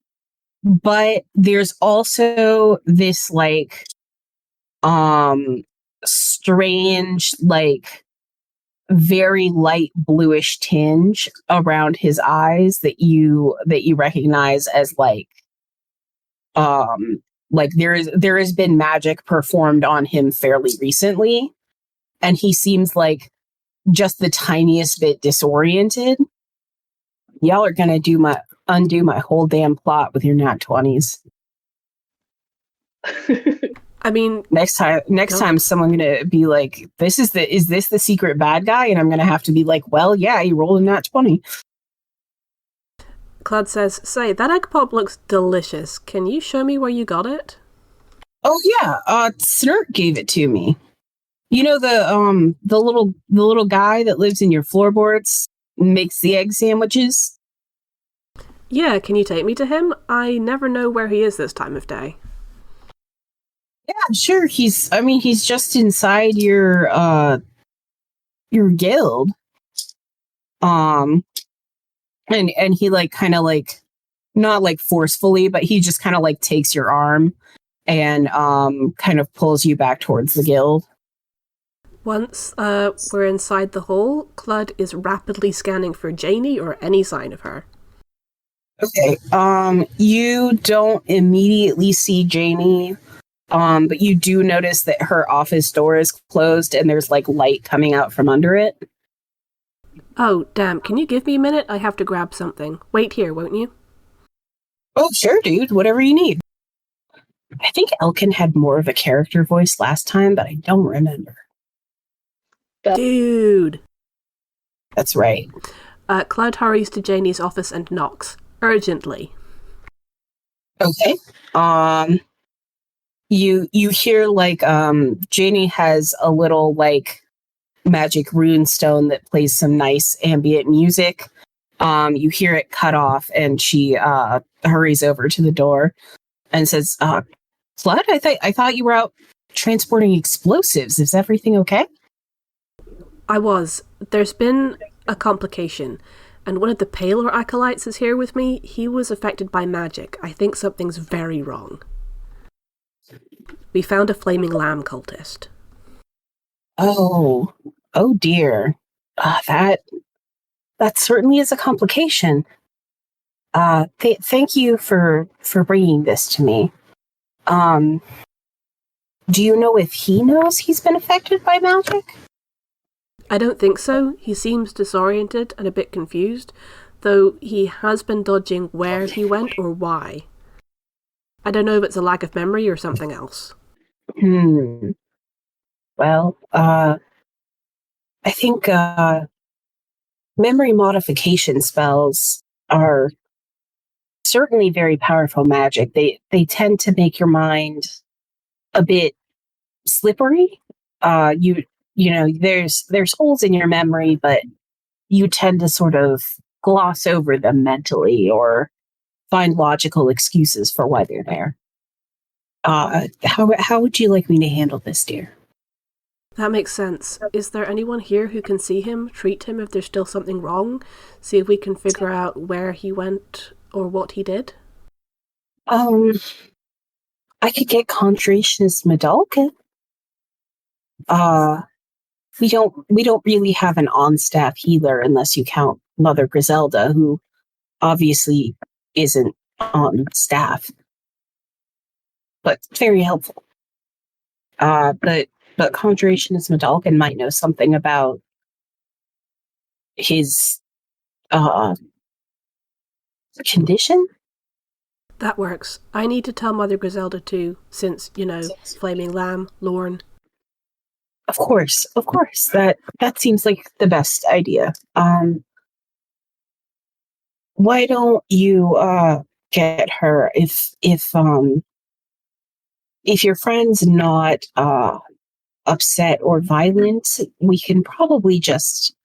but there's also this like strange, like very light bluish tinge around his eyes that you recognize as like there has been magic performed on him fairly recently, and he seems like just the tiniest bit disoriented. Y'all are gonna undo my whole damn plot with your nat 20s. I mean, Next time someone gonna be like, is this the secret bad guy? And I'm gonna have to be like, well, yeah, you rolled a nat 20. Claude says, "Say, that egg pop looks delicious. Can you show me where you got it?" Oh yeah, Snurt gave it to me. You know the little guy that lives in your floorboards, makes the egg sandwiches? Yeah, can you take me to him? I never know where he is this time of day. Yeah, sure. He's just inside your guild. And he like kind of like, not like forcefully, but he just kind of like takes your arm and kind of pulls you back towards the guild. Once we're inside the hole, Claude is rapidly scanning for Janie or any sign of her. Okay. You don't immediately see Janie, but you do notice that her office door is closed and there's like light coming out from under it. Oh, damn. Can you give me a minute? I have to grab something. Wait here, won't you? Oh, sure, dude. Whatever you need. I think Elkin had more of a character voice last time, but I don't remember. Dude. That's right. Claude hurries to Janie's office and knocks. Urgently. Okay. You hear like Janie has a little like magic rune stone that plays some nice ambient music. You hear it cut off, and she hurries over to the door and says, "Claude, I thought you were out transporting explosives. Is everything okay?" I was. There's been a complication, and one of the Paler acolytes is here with me. He was affected by magic. I think something's very wrong. We found a flaming lamb cultist. Oh dear. That certainly is a complication. Thank you for bringing this to me. Do you know if he knows he's been affected by magic? I don't think so. He seems disoriented and a bit confused, though he has been dodging where he went or why. I don't know if it's a lack of memory or something else. Well, I think memory modification spells are certainly very powerful magic. They tend to make your mind a bit slippery. You know, there's holes in your memory, but you tend to sort of gloss over them mentally or find logical excuses for why they're there. How would you like me to handle this, dear? That makes sense. Is there anyone here who can see him, treat him if there's still something wrong? See if we can figure out where he went or what he did? I could get Conjurationist Medalka. We don't really have an on-staff healer unless you count Mother Griselda, who obviously isn't on staff, but very helpful. But Conjurationist Medalkin might know something about his condition. That works. I need to tell Mother Griselda too, since, you know, Flaming Lamb, Lorne. Of course. That seems like the best idea. Why don't you get her if your friend's not upset or violent, we can probably just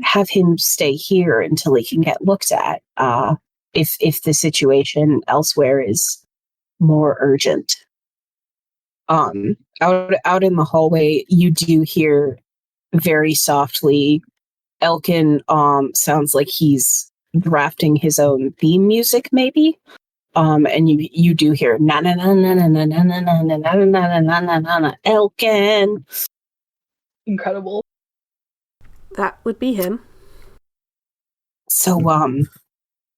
have him stay here until he can get looked at. If the situation elsewhere is more urgent. Out in the hallway, you do hear very softly. Elkin sounds like he's drafting his own theme music, maybe. And you do hear na na na na na na na na na na na na na na na Elkin. Incredible. That would be him. So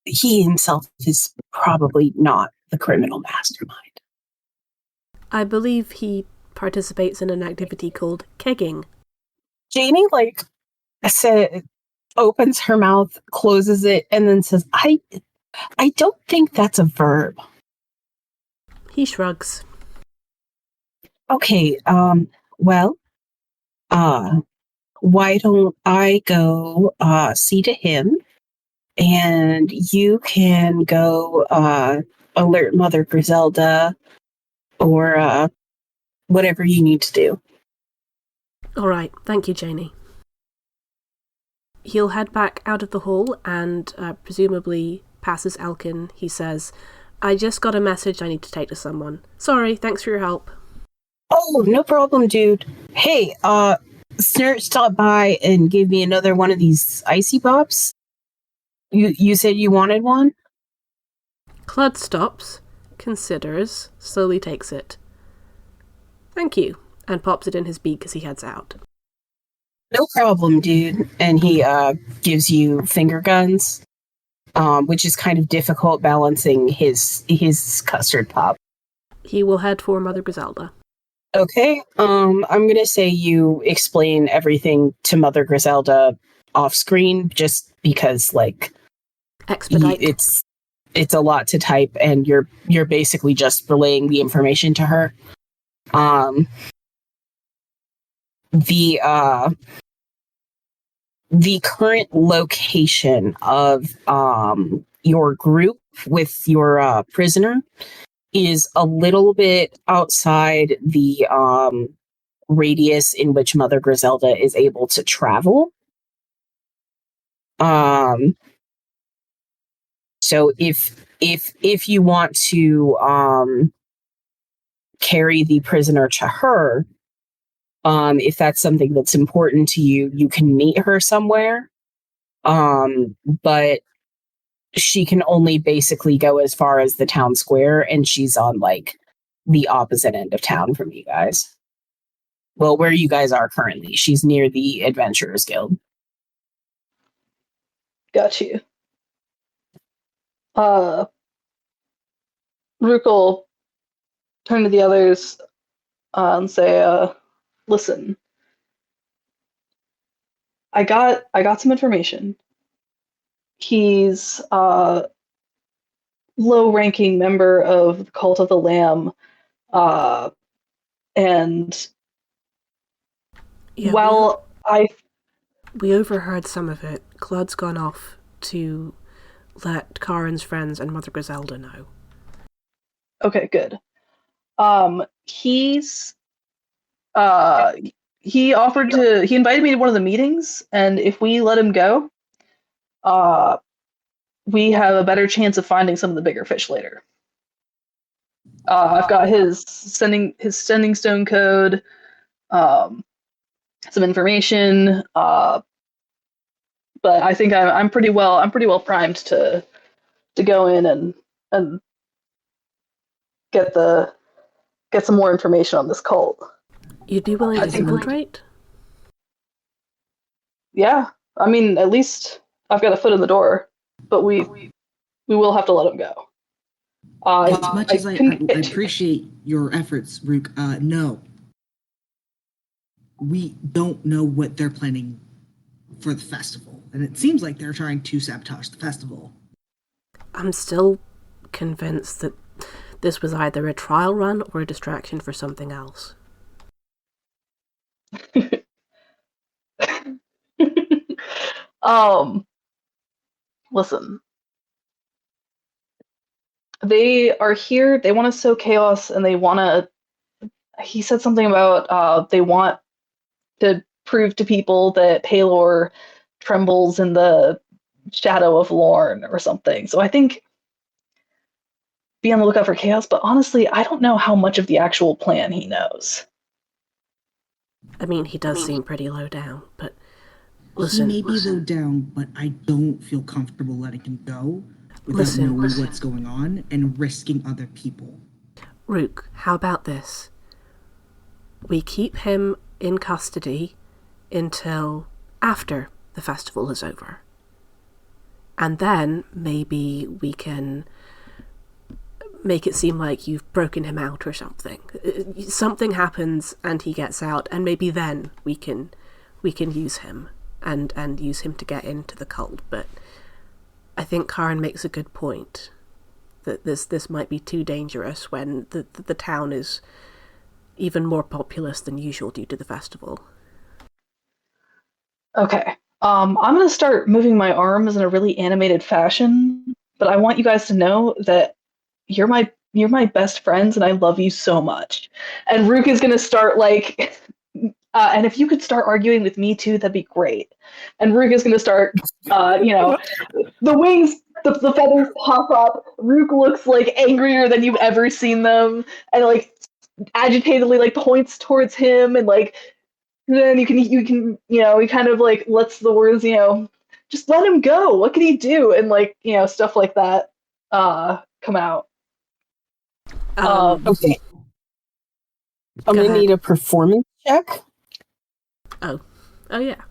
he himself is probably not the criminal mastermind. I believe he participates in an activity called kegging. Janie, opens her mouth, closes it, and then says, I don't think that's a verb. He shrugs. Okay, well, why don't I go see to him, and you can go alert Mother Griselda or whatever you need to do. All right, thank you, Janie. He'll head back out of the hall and presumably passes Elkin. He says, I just got a message I need to take to someone. Sorry, thanks for your help. Oh, no problem, dude. Hey, Snurt stopped by and gave me another one of these icy pops. You said you wanted one? Clud stops, considers, slowly takes it. Thank you, and pops it in his beak as he heads out. No problem, dude. And he gives you finger guns, which is kind of difficult balancing his custard pop. He will head for Mother Griselda. Okay, I'm gonna say you explain everything to Mother Griselda off screen, just because Expedite. It's a lot to type, and you're basically just relaying the information to her. The current location of your group with your prisoner is a little bit outside the radius in which Mother Griselda is able to travel. So if you want to carry the prisoner to her, if that's something that's important to you, you can meet her somewhere. But she can only basically go as far as the town square, and she's on the opposite end of town from you guys. Well, where you guys are currently. She's near the Adventurers Guild. Got you. Rook will turn to the others and say, listen, got some information. He's a low-ranking member of the Cult of the Lamb, and Yeah, while we overheard some of it. Claude's gone off to let Karen's friends and Mother Griselda know. Okay, good. He invited me to one of the meetings, and if we let him go, we have a better chance of finding some of the bigger fish later. I've got his sending stone code, some information, but I think I'm pretty well primed to go in and get some more information on this cult. You'd be willing to infiltrate? Yeah, I mean, at least I've got a foot in the door, but we will have to let him go. As much as I appreciate your efforts, Rook, no. We don't know what they're planning for the festival, and it seems like they're trying to sabotage the festival. I'm still convinced that this was either a trial run or a distraction for something else. Listen. They are here, they want to sow chaos, and he said something about they want to prove to people that Palor trembles in the shadow of Lorne or something. So I think be on the lookout for chaos, but honestly, I don't know how much of the actual plan he knows. I mean, he does seem pretty low down, but listen. He may be low down, but I don't feel comfortable letting him go without knowing what's going on and risking other people. Rook, how about this? We keep him in custody until after the festival is over. And then maybe we can make it seem like you've broken him out or something. Something happens and he gets out, and maybe then we can use him and use him to get into the cult. But I think Karen makes a good point that this might be too dangerous when the town is even more populous than usual due to the festival. Okay. I'm going to start moving my arms in a really animated fashion, but I want you guys to know that you're my best friends and I love you so much. And Rook is going to start and if you could start arguing with me too, that'd be great. And Rook is going to start, the wings, the feathers pop up. Rook looks angrier than you've ever seen them, and agitatedly points towards him, and then you can he kind of lets the words just let him go. What can he do? And stuff like that come out. Okay. I'm going to need a performance check. Oh yeah.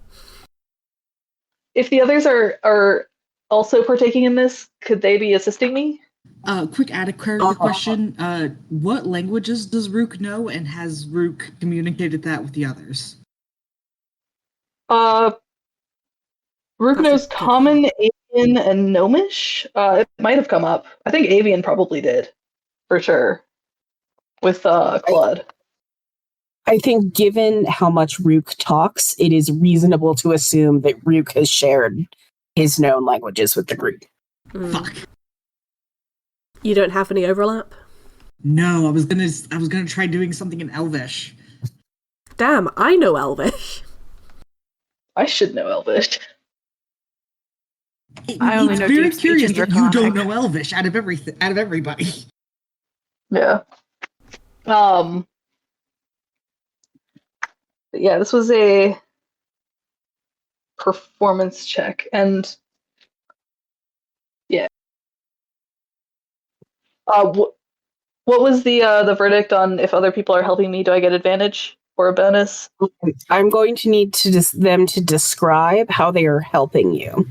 If the others are also partaking in this, could they be assisting me? Quick added question. What languages does Rook know, and has Rook communicated that with the others? Rook knows Common, Avian, and Gnomish. It might have come up. I think Avian probably did, for sure, with Claude. I think given how much Rook talks, it is reasonable to assume that Rook has shared his known languages with the group. Fuck. You don't have any overlap? No, I was gonna try doing something in Elvish. Damn, I know Elvish. I should know Elvish. I only It's know very Deep Speech curious and that you don't Draconic. know Elvish out of everybody. Yeah. Yeah, this was a performance check, and yeah. What was the verdict on if other people are helping me? Do I get advantage or a bonus? I'm going to need them to describe how they are helping you.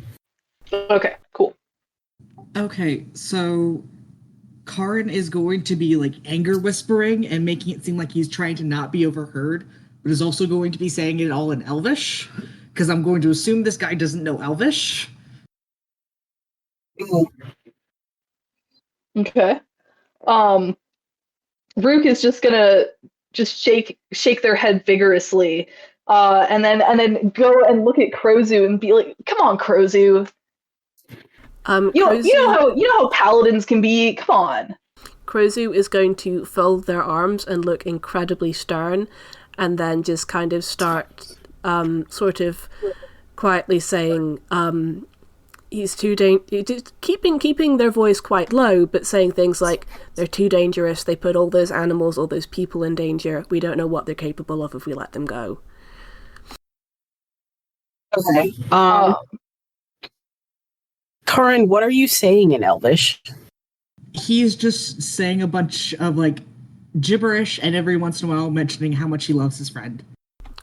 Okay, cool. Okay, so Karin is going to be anger whispering and making it seem like he's trying to not be overheard, but is also going to be saying it all in Elvish, because I'm going to assume this guy doesn't know Elvish. Okay. Rook is just gonna shake their head vigorously, and then go and look at Krozu and be like, "Come on, Krozu. You know how paladins can be. Come on." Krozu is going to fold their arms and look incredibly stern, and then just kind of start sort of quietly saying, he's too keeping their voice quite low, but saying things like, they're too dangerous, they put all those animals, all those people in danger, we don't know what they're capable of if we let them go. Okay. Karin, what are you saying in Elvish? He's just saying a bunch of like gibberish and every once in a while mentioning how much he loves his friend.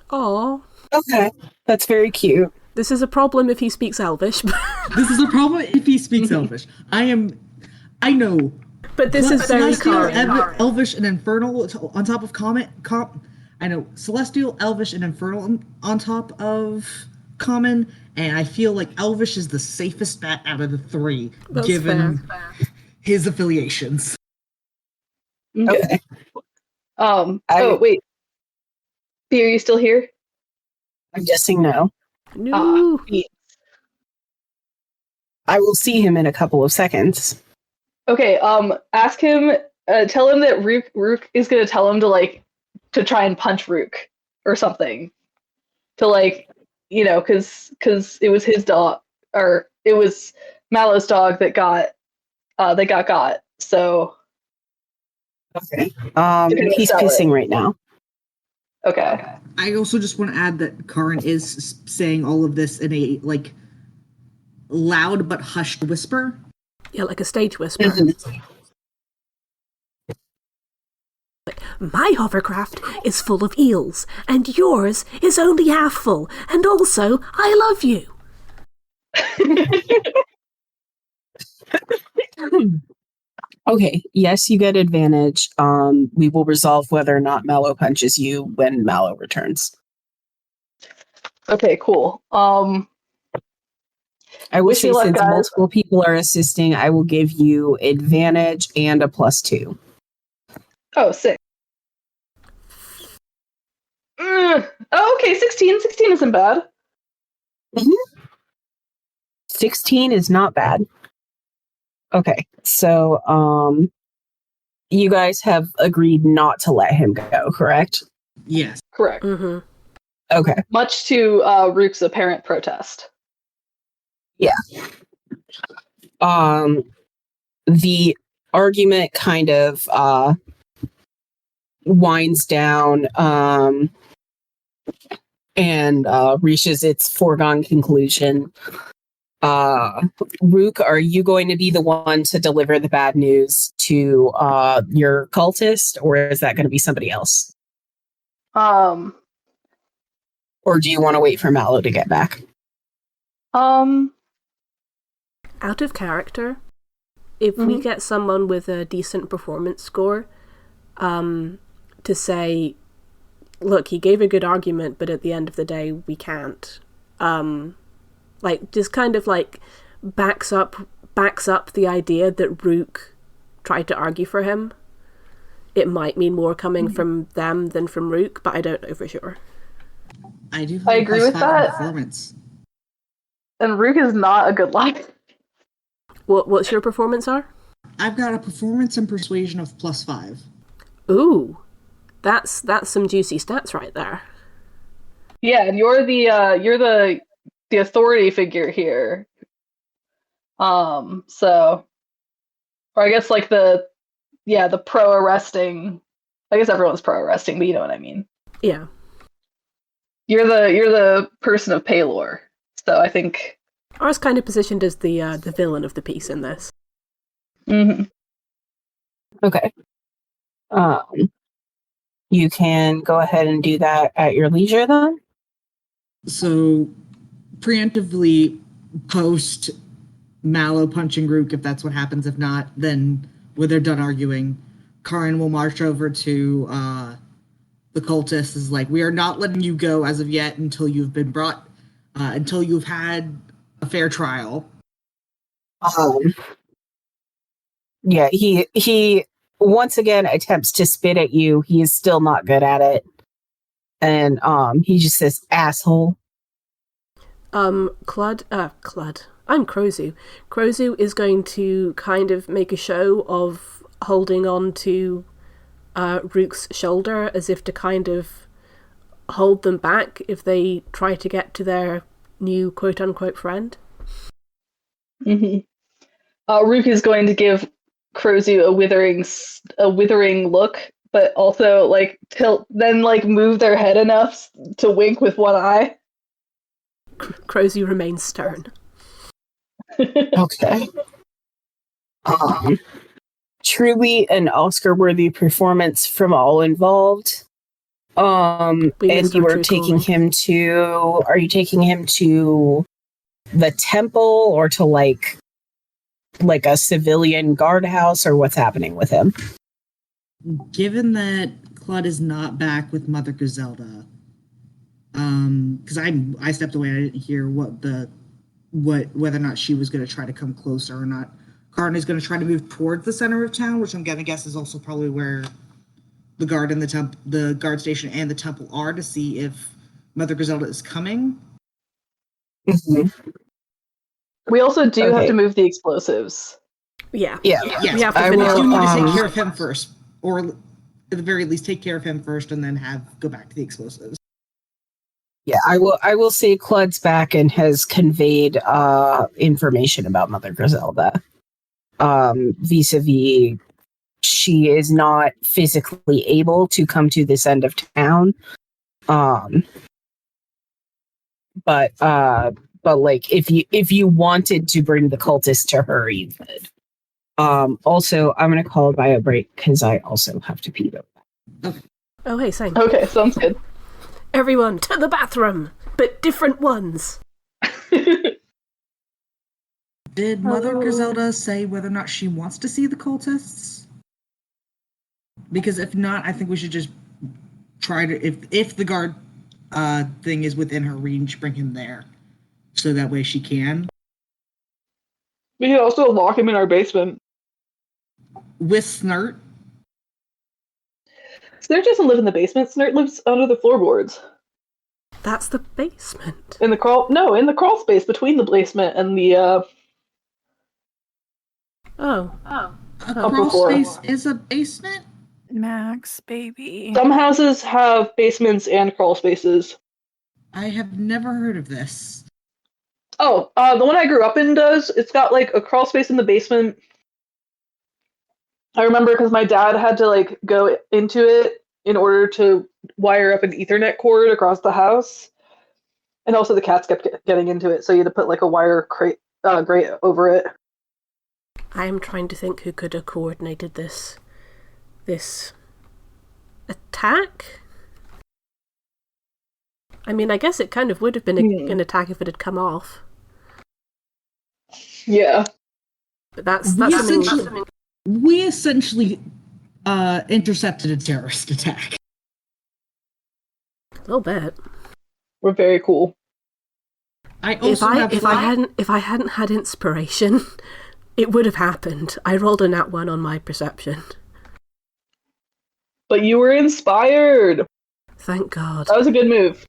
Aww. Okay. That's very cute. This is a problem if he speaks Elvish. This is a problem if he speaks Elvish. I know. But this is very Celestial, Karin. Elvish, and Infernal on top of I know Celestial, Elvish, and Infernal on top of Common, and I feel like Elvish is the safest bet out of the three, That's given fair. his affiliations. Okay. Oh wait, B, are you still here? I'm guessing no. No. I will see him in a couple of seconds. Okay, ask him, tell him that Rook is gonna tell him to try and punch Rook or something. To cause it was his dog, or it was Mallow's dog that got got. So Okay. He's pissing right now. okay. I also just want to add that Karin is saying all of this in a like loud but hushed whisper. Yeah, like a stage whisper. Like, my hovercraft is full of eels, and yours is only half full, and also, I love you. Okay, yes, you get advantage. We will resolve whether or not Mallow punches you when Mallow returns. Okay, cool. I will Wish say, you luck, since guys. multiple people are assisting, I will give you advantage and a +2. Oh, sick. Oh, okay, 16. 16 isn't bad. 16 is not bad. Okay, so you guys have agreed not to let him go, correct? Yes. Correct. Mm-hmm. Okay. Much to Rook's apparent protest. Yeah. The argument kind of winds down and reaches its foregone conclusion. Rook, are you going to be the one to deliver the bad news to your cultist, or is that going to be somebody else? Or do you want to wait for Mallow to get back? Out of character, if we get someone with a decent performance score, to say, look, he gave a good argument, but at the end of the day, we can't. Just kind of backs up the idea that Rook tried to argue for him. It might mean more coming from them than from Rook, but I don't know for sure. I do. I agree with that. Performance. And Rook is not a good liar. What's your performance are? I've got a performance and persuasion of +5. Ooh, that's some juicy stats right there. Yeah, and you're the authority figure here. So, or I guess the pro arresting. I guess everyone's pro arresting, but you know what I mean. Yeah. You're the person of Paylor. So I think I was kind of positioned as the villain of the piece in this. Mm-hmm. Okay. You can go ahead and do that at your leisure then. So, preemptively post Mallow punching Rook, if that's what happens. If not, then when they're done arguing, Karin will march over to the cultists. Is like, we are not letting you go as of yet until you've been brought until you've had a fair trial. Yeah, he once again attempts to spit at you. He is still not good at it. And he just says, asshole. Clud. I'm Crozu. Crozu is going to kind of make a show of holding on to Rook's shoulder as if to kind of hold them back if they try to get to their new quote-unquote friend. Mm-hmm. Rook is going to give Crozu a withering look, but also like tilt, then like move their head enough to wink with one eye. Crozu remains stern. Okay. Truly an Oscar-worthy performance from all involved. And you are taking him to... Are you taking him to the temple or to like a civilian guardhouse, or what's happening with him? Given that Claude is not back with Mother Griselda, because I stepped away, I didn't hear whether or not she was going to try to come closer or not. Cardin is going to try to move towards the center of town, which I'm going to guess is also probably where the guard and the guard station and the temple are, to see if Mother Griselda is coming. Mm-hmm. We also do have to move the explosives. Yeah. Yes, we have to I finish. do need to take care of him first, or at the very least take care of him first, and then go back to the explosives. Yeah, I will say Clud's back and has conveyed information about Mother Griselda. Vis-a-vis, she is not physically able to come to this end of town. But like if you wanted to bring the cultist to her, you could. Also, I'm gonna call a bio break because I also have to pee. Okay. Oh, hey, same. Okay, sounds good. Everyone to the bathroom, but different ones. Did Mother Griselda say whether or not she wants to see the cultists? Because if not, I think we should just try to, if the guard thing is within her reach, bring him there, so that way she can. We can also lock him in our basement. With Snert. Snert doesn't live in the basement. Snert lives under the floorboards. That's the basement. In the crawl space between the basement and the Oh. A Upper crawl floor. space is a basement? Max, baby. Some houses have basements and crawl spaces. I have never heard of this. Oh, the one I grew up in does. It's got like a crawl space in the basement. I remember because my dad had to like go into it in order to wire up an Ethernet cord across the house, and also the cats kept getting into it, so you had to put like a wire grate over it. I am trying to think who could have coordinated this attack. I mean, I guess it kind of would have been an attack if it had come off. Yeah. But that's something. We essentially intercepted a terrorist attack. A little bit. We're very cool. If I hadn't had inspiration, it would have happened. I rolled a nat 1 on my perception. But you were inspired. Thank God. That was a good move.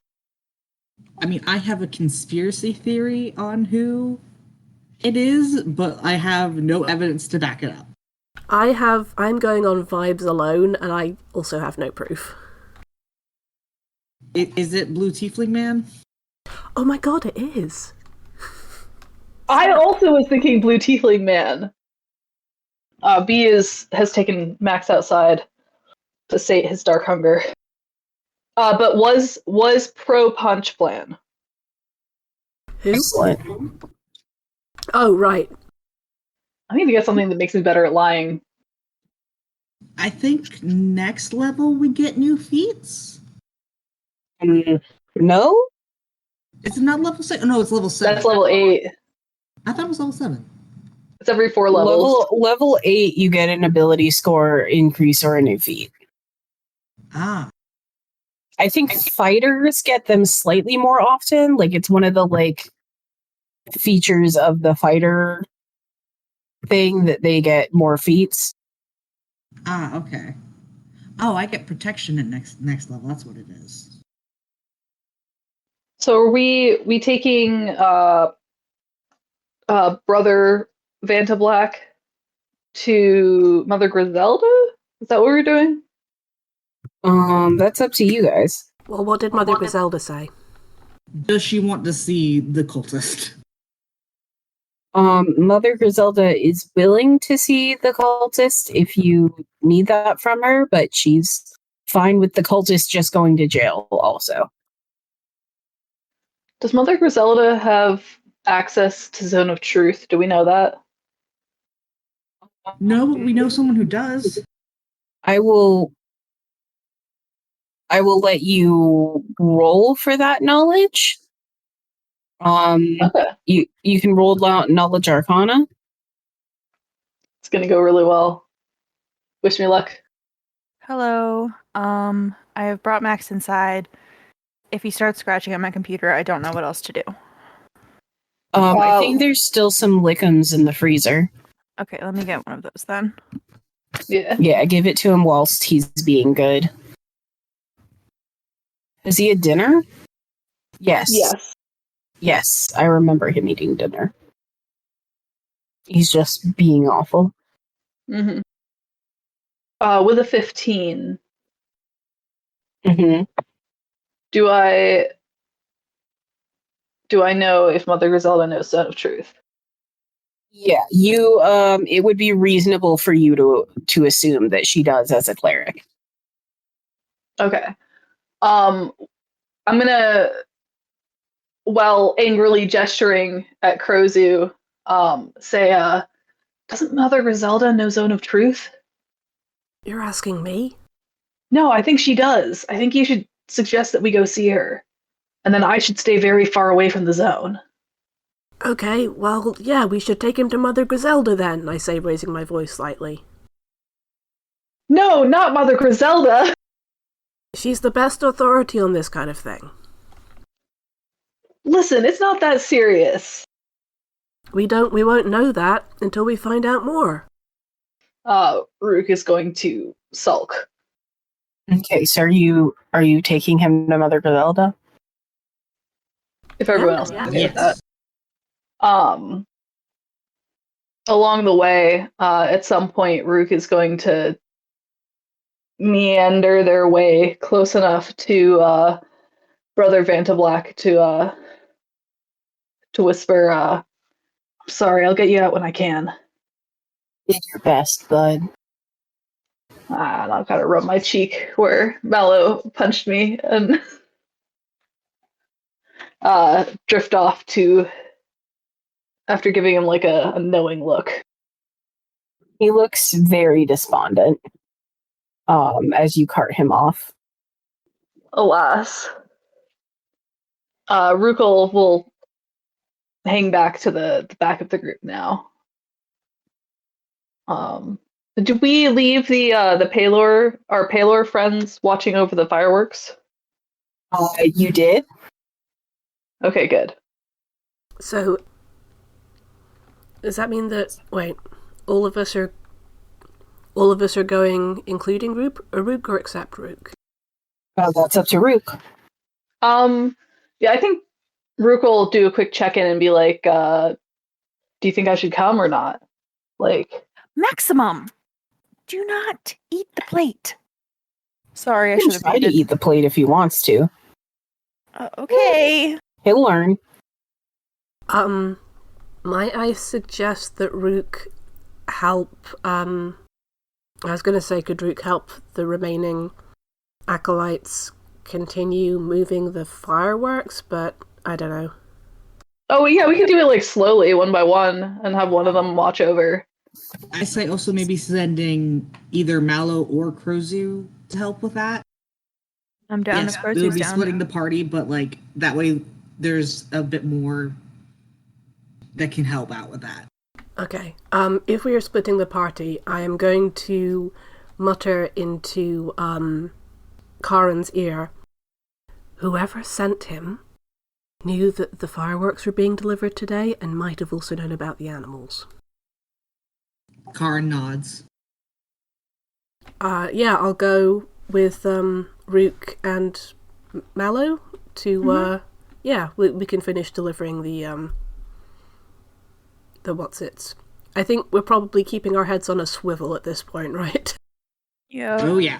I mean, I have a conspiracy theory on who it is, but I have no evidence to back it up. I'm going on vibes alone, and I also have no proof. Is it Blue Tiefling Man? Oh my God, it is. I also was thinking Blue Tiefling Man. B has taken Max outside to sate his dark hunger. But was pro punch plan. Who? Excellent. Oh, right. I need to get something that makes me better at lying. I think next level we get new feats. No? It's not level 6. No, it's level 7. That's level 8. I thought it was level 7. It's every 4 levels. Level 8, you get an ability score increase or a new feat. Ah. I think fighters get them slightly more often. Like it's one of the like features of the fighter thing that they get more feats. Ah, okay. Oh, I get protection at next level. That's what it is. So are we taking brother Vanta Black to Mother Griselda? Is that what we're doing? That's up to you guys. Well, what did Mother Griselda say? Does she want to see the cultist? Mother Griselda is willing to see the cultist if you need that from her, but she's fine with the cultist just going to jail also. Does Mother Griselda have access to Zone of Truth? Do we know that? No, but we know someone who does. I will let you roll for that knowledge. Okay. You can roll knowledge arcana. It's gonna go really well. Wish me luck. Hello. I have brought Max inside. If he starts scratching at my computer, I don't know what else to do. I think there's still some lickums in the freezer. Okay, let me get one of those then. Yeah. Yeah, give it to him whilst he's being good. Has he had dinner? Yes. Yes. Yes, I remember him eating dinner. He's just being awful. Mm-hmm. With a 15, Mm-hmm. do I know if Mother Griselda knows Zone of Truth? Yeah, you. It would be reasonable for you to assume that she does as a cleric. Okay. I'm gonna, while angrily gesturing at Crozu, say, doesn't Mother Griselda know Zone of Truth? You're asking me? No, I think she does. I think you should suggest that we go see her. And then I should stay very far away from the zone. Okay, well, yeah, we should take him to Mother Griselda then, I say, raising my voice slightly. No, not Mother Griselda! She's the best authority on this kind of thing. Listen, it's not that serious. We won't know that until we find out more. Rook is going to sulk. Okay, so are you taking him to Mother Griselda? If everyone Yeah, else is yeah. okay with that. Along the way, at some point, Rook is going to meander their way close enough to Brother Vanta Black to whisper, "I'm sorry, I'll get you out when I can." Do your best, bud. And I've got to rub my cheek where Mallow punched me and drift off to, after giving him like a knowing look. He looks very despondent. As you cart him off. Alas. Rukal will hang back to the back of the group now. Did we leave the our Palor friends watching over the fireworks? You did? Okay, good. So, does that mean that, wait, all of us are going, including Rook or except Rook? That's up to Rook. Yeah, I think Rook will do a quick check-in and be like, do you think I should come or not? Like, Maximum, do not eat the plate. Sorry, I He should can have try to eat the plate if he wants to. Okay. He'll learn. Might I suggest that Rook help, I was going to say, could Rook help the remaining acolytes continue moving the fireworks, but I don't know. oh yeah, we can do it like slowly, one by one, and have one of them watch over. I say also maybe sending either Mallow or Crozu to help with that. I'm down Yes, if we'll Crozu's be down. splitting the party, but like that way there's a bit more that can help out with that. Okay, if we are splitting the party, I am going to mutter into Karen's ear Whoever sent him knew that the fireworks were being delivered today and might have also known about the animals. Karin nods. Yeah, I'll go with Rook and Mallow to we can finish delivering the what's-its. I think we're probably keeping our heads on a swivel at this point, right? Yeah. Oh yeah.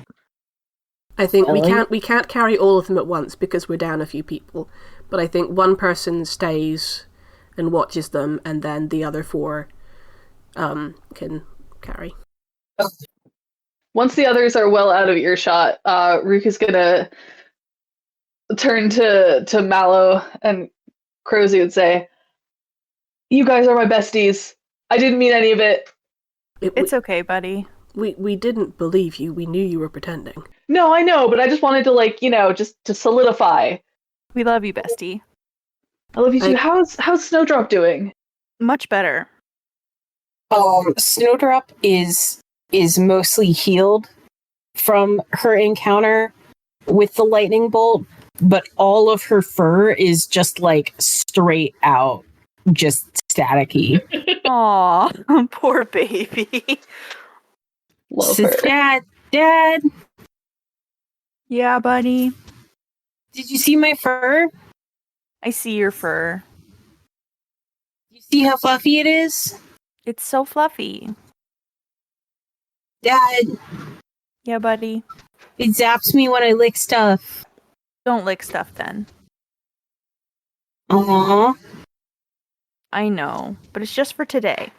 I think Really? we can't carry all of them at once because we're down a few people. But I think one person stays and watches them, and then the other 4 can carry. Once the others are well out of earshot, Rook is gonna turn to Mallow and Crozy would say, "You guys are my besties. I didn't mean any of it." It's okay, buddy. We didn't believe you. We knew you were pretending. No, I know, but I just wanted to just to solidify. We love you, bestie. I love you too. How's Snowdrop doing? Much better. Snowdrop is mostly healed from her encounter with the lightning bolt, but all of her fur is just like straight out, just staticky. Aw, poor baby. Love Says, her. Dad, Yeah, buddy. did you see my fur? I see your fur. You see how fluffy it is? It's so fluffy. Dad, Yeah, buddy. it zaps me when I lick stuff. Don't lick stuff then. Aww. I know, but it's just for today.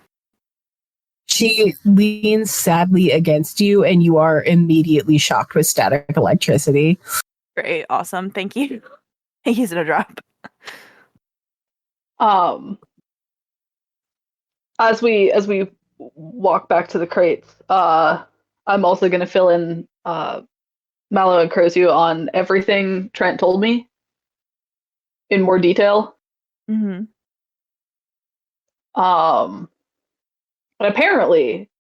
She leans sadly against you, and you are immediately shocked with static electricity. Great, awesome. Thank you. Thank you, Snowdrop. As we walk back to the crates, I'm also gonna fill in Mallow and Crozu on everything Trent told me in more detail. Mm-hmm. But apparently,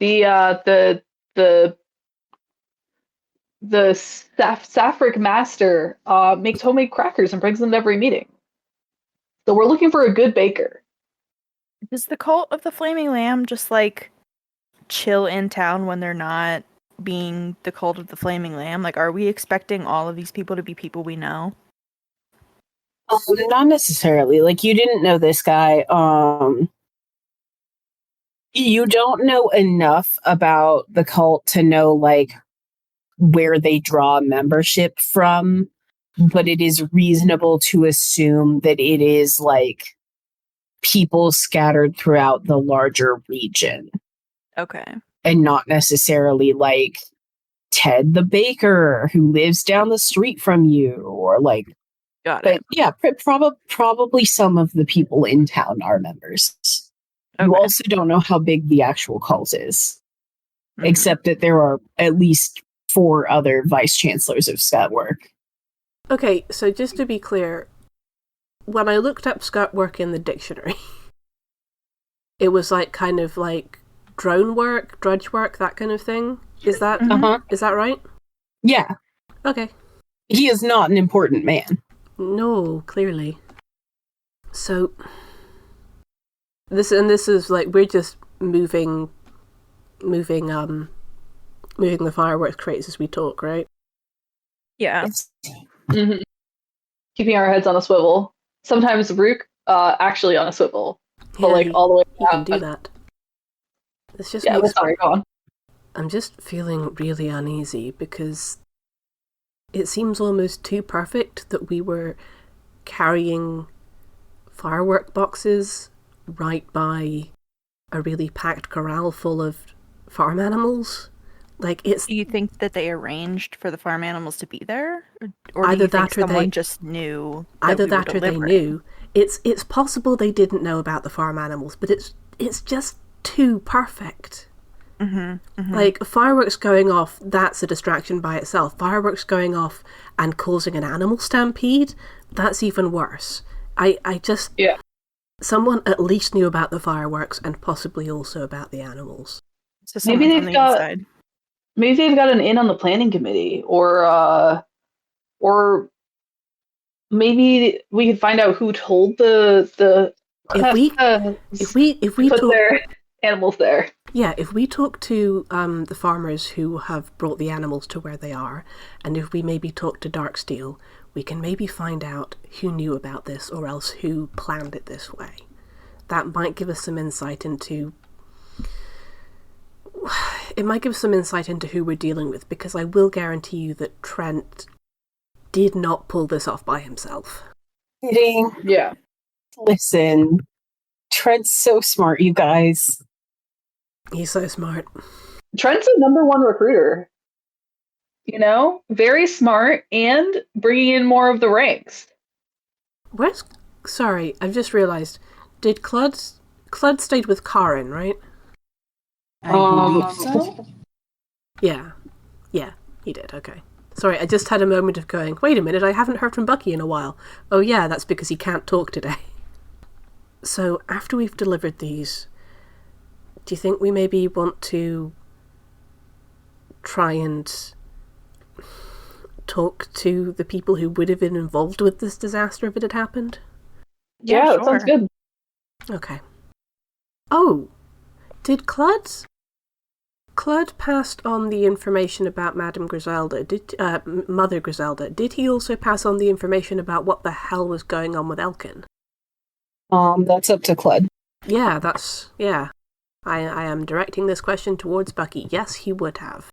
the Saffric master makes homemade crackers and brings them to every meeting. So we're looking for a good baker. Does the cult of the Flaming Lamb just like chill in town when they're not being the cult of the Flaming Lamb? Like, are we expecting all of these people to be people we know? Not necessarily. Like, you didn't know this guy. You don't know enough about the cult to know, like, where they draw membership from, but it is reasonable to assume that it is, like, people scattered throughout the larger region. Okay. And not necessarily, like, Ted the baker who lives down the street from you, or, like, Got but it. yeah, probably some of the people in town are members. You Okay. also don't know how big the actual cult is, Mhm. except that there are at least 4 other vice chancellors of Scutwork. Okay, so just to be clear, when I looked up scut work in the dictionary, it was like kind of like drone work, drudge work, that kind of thing. Is that Mhm. is that right? Yeah, Okay. he is not an important man. No, clearly. So this is like we're just moving the fireworks crates as we talk, right? Yeah. Mm-hmm. Keeping our heads on a swivel. Sometimes Rook actually on a swivel, but Yeah, like all the way you can down. do that. It's just Yeah, makes sorry, go on. I'm just feeling really uneasy because it seems almost too perfect that we were carrying firework boxes right by a really packed corral full of farm animals. Like, it's Do you think that they arranged for the farm animals to be there, or Either do you think that or someone they- just knew? either we were that or they delivering? knew. It's possible they didn't know about the farm animals, but it's just too perfect. Mm-hmm. Like, fireworks going off, that's a distraction by itself. Fireworks going off and causing an animal stampede, that's even worse. I just... Yeah. Someone at least knew about the fireworks and possibly also about the animals. So Maybe someone's they've on the got- inside. Maybe they've got an in on the planning committee, or maybe we could find out who told the If we put talk, their animals there. yeah, if we talk to the farmers who have brought the animals to where they are, and if we maybe talk to Darksteel, we can maybe find out who knew about this or else who planned it this way. That might give us some insight into... It might give us some insight into who we're dealing with, because I will guarantee you that Trent did not pull this off by himself. Kidding. Yeah. Listen, Trent's so smart, you guys. He's so smart. Trent's a #1 recruiter. You know, very smart and bringing in more of the ranks. Where's... Sorry, I've just realised. Did Clud stayed with Karin, right? I believe so. Yeah, he did, okay. Sorry, I just had a moment of going, wait a minute, I haven't heard from Bucky in a while. Oh yeah, that's because he can't talk today. So, after we've delivered these, do you think we maybe want to try and talk to the people who would have been involved with this disaster if it had happened? Yeah, Yeah, that sounds sure. good. Okay. Oh, did Clud passed on the information about Madame Griselda? Mother Griselda? Did he also pass on the information about what the hell was going on with Elkin? That's up to Clud. Yeah, I am directing this question towards Bucky. Yes, he would have.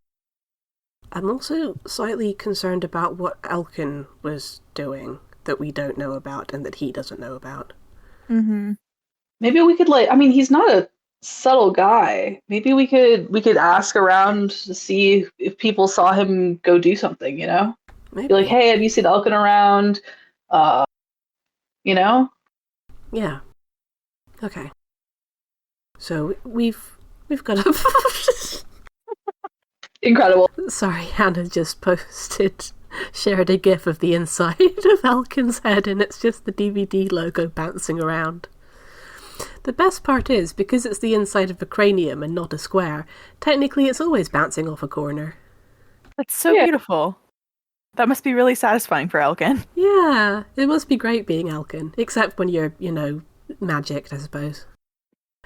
I'm also slightly concerned about what Elkin was doing that we don't know about and that he doesn't know about. Mm-hmm. Maybe we could he's not a subtle guy. Maybe we could ask around to see if people saw him go do something, you know? Maybe. Be like, hey, have you seen Elkin around? You know? Yeah. Okay. So we've got a... Incredible. Sorry, Hannah just shared a gif of the inside of Elkin's head, and it's just the DVD logo bouncing around. The best part is, because it's the inside of a cranium and not a square, technically it's always bouncing off a corner. That's so beautiful. That must be really satisfying for Elkin. Yeah, it must be great being Elkin, except when you're, magicked, I suppose.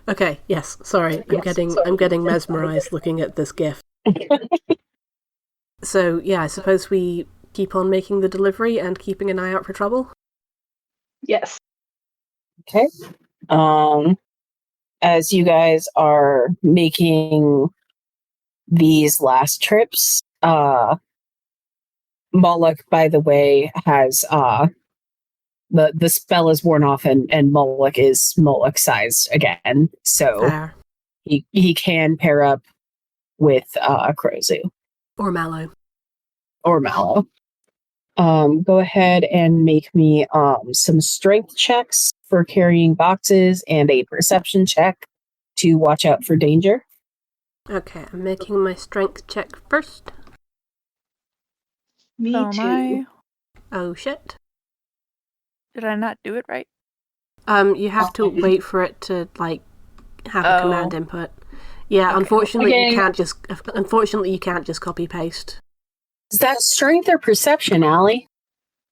Okay, yes, sorry, I'm getting mesmerized looking at this gif. So, yeah, I suppose we keep on making the delivery and keeping an eye out for trouble? Yes. Okay. As you guys are making these last trips, Moloch, by the way, has the spell is worn off and Moloch is Moloch sized again. So Fair. he can pair up with Krozu. Or Mallow. Or Mallow. Go ahead and make me some strength checks for carrying boxes and a perception check to watch out for danger. Okay, I'm making my strength check first. Me So too. Oh shit. Did I not do it right? You have to wait for it to have a command input. Yeah, Okay. unfortunately Okay. you can't just copy paste. Is that strength or perception, Allie?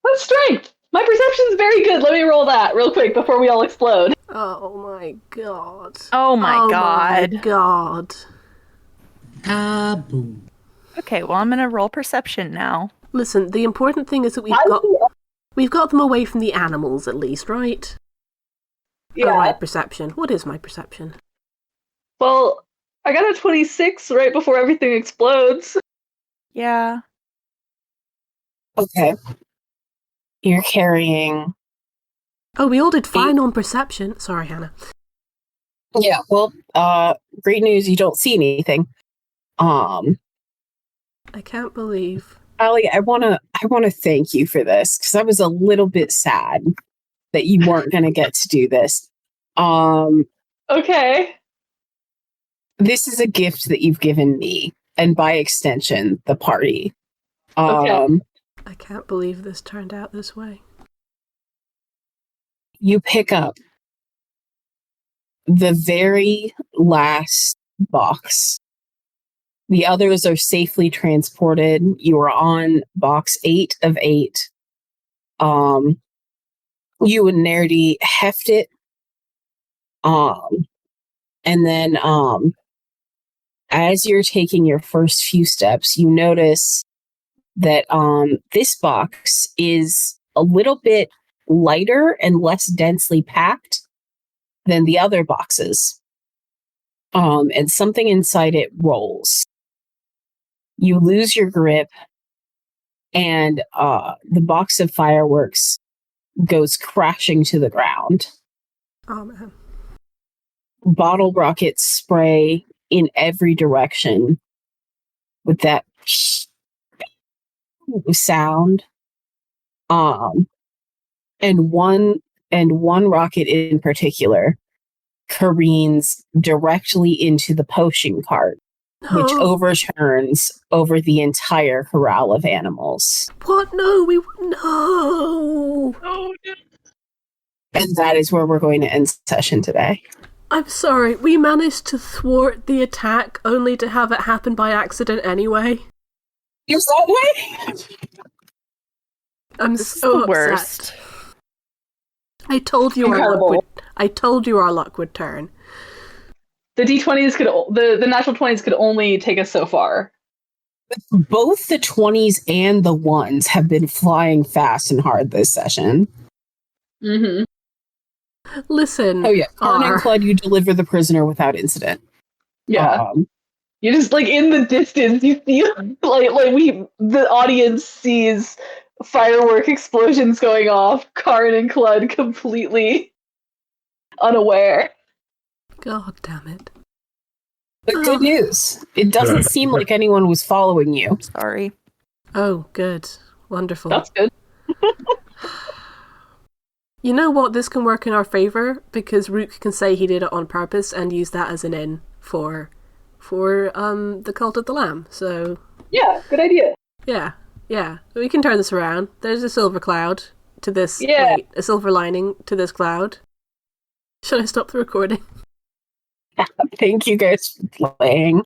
That's strength. My perception's very good. Let me roll that real quick before we all explode. Oh my god. Oh my Oh god. my god. Kaboom. Okay, well I'm gonna roll perception now. Listen, the important thing is that we've got them away from the animals at least, right? Yeah. Oh, right, perception. What is my perception? Well, I got a 26 right before everything explodes. Yeah. Okay. You're carrying... Oh, we all did fine on perception. Sorry, Hannah. Yeah, well, great news, you don't see anything. I can't believe... Allie, I wanna thank you for this, because I was a little bit sad that you weren't gonna get to do this. Okay. This is a gift that you've given me, and by extension, the party. Okay. I can't believe this turned out this way. You pick up the very last box. The others are safely transported. You are on box 8 of 8. You and Nerdy heft it. And then as you're taking your first few steps, you notice that this box is a little bit lighter and less densely packed than the other boxes. And something inside it rolls. You lose your grip, and the box of fireworks goes crashing to the ground. Oh, man. Bottle rockets spray in every direction with that sound. And one rocket in particular careens directly into the potion cart, which overturns over the entire corral of animals. What? No, no. Oh, no. And that is where we're going to end session today. I'm sorry, we managed to thwart the attack only to have it happen by accident anyway. Is that way? I'm This is so the upset. worst. I told you our luck would turn. The D20s the natural 20s could only take us so far. Both the 20s and the 1s have been flying fast and hard this session. Mm-hmm. Listen. Oh yeah, Karn and R. Clud, you deliver the prisoner without incident. Yeah. You just like in the distance, you see the audience sees firework explosions going off. Karn and Clud completely unaware. God damn it. But good news. It doesn't seem like anyone was following you. Sorry. Oh, good. Wonderful. That's good. You know what? This can work in our favor because Rook can say he did it on purpose and use that as an in for the Cult of the Lamb. So Yeah, good idea. yeah, we can turn this around. There's a silver cloud to this. Yeah. Wait, a silver lining to this cloud. Should I stop the recording? Thank you guys for playing.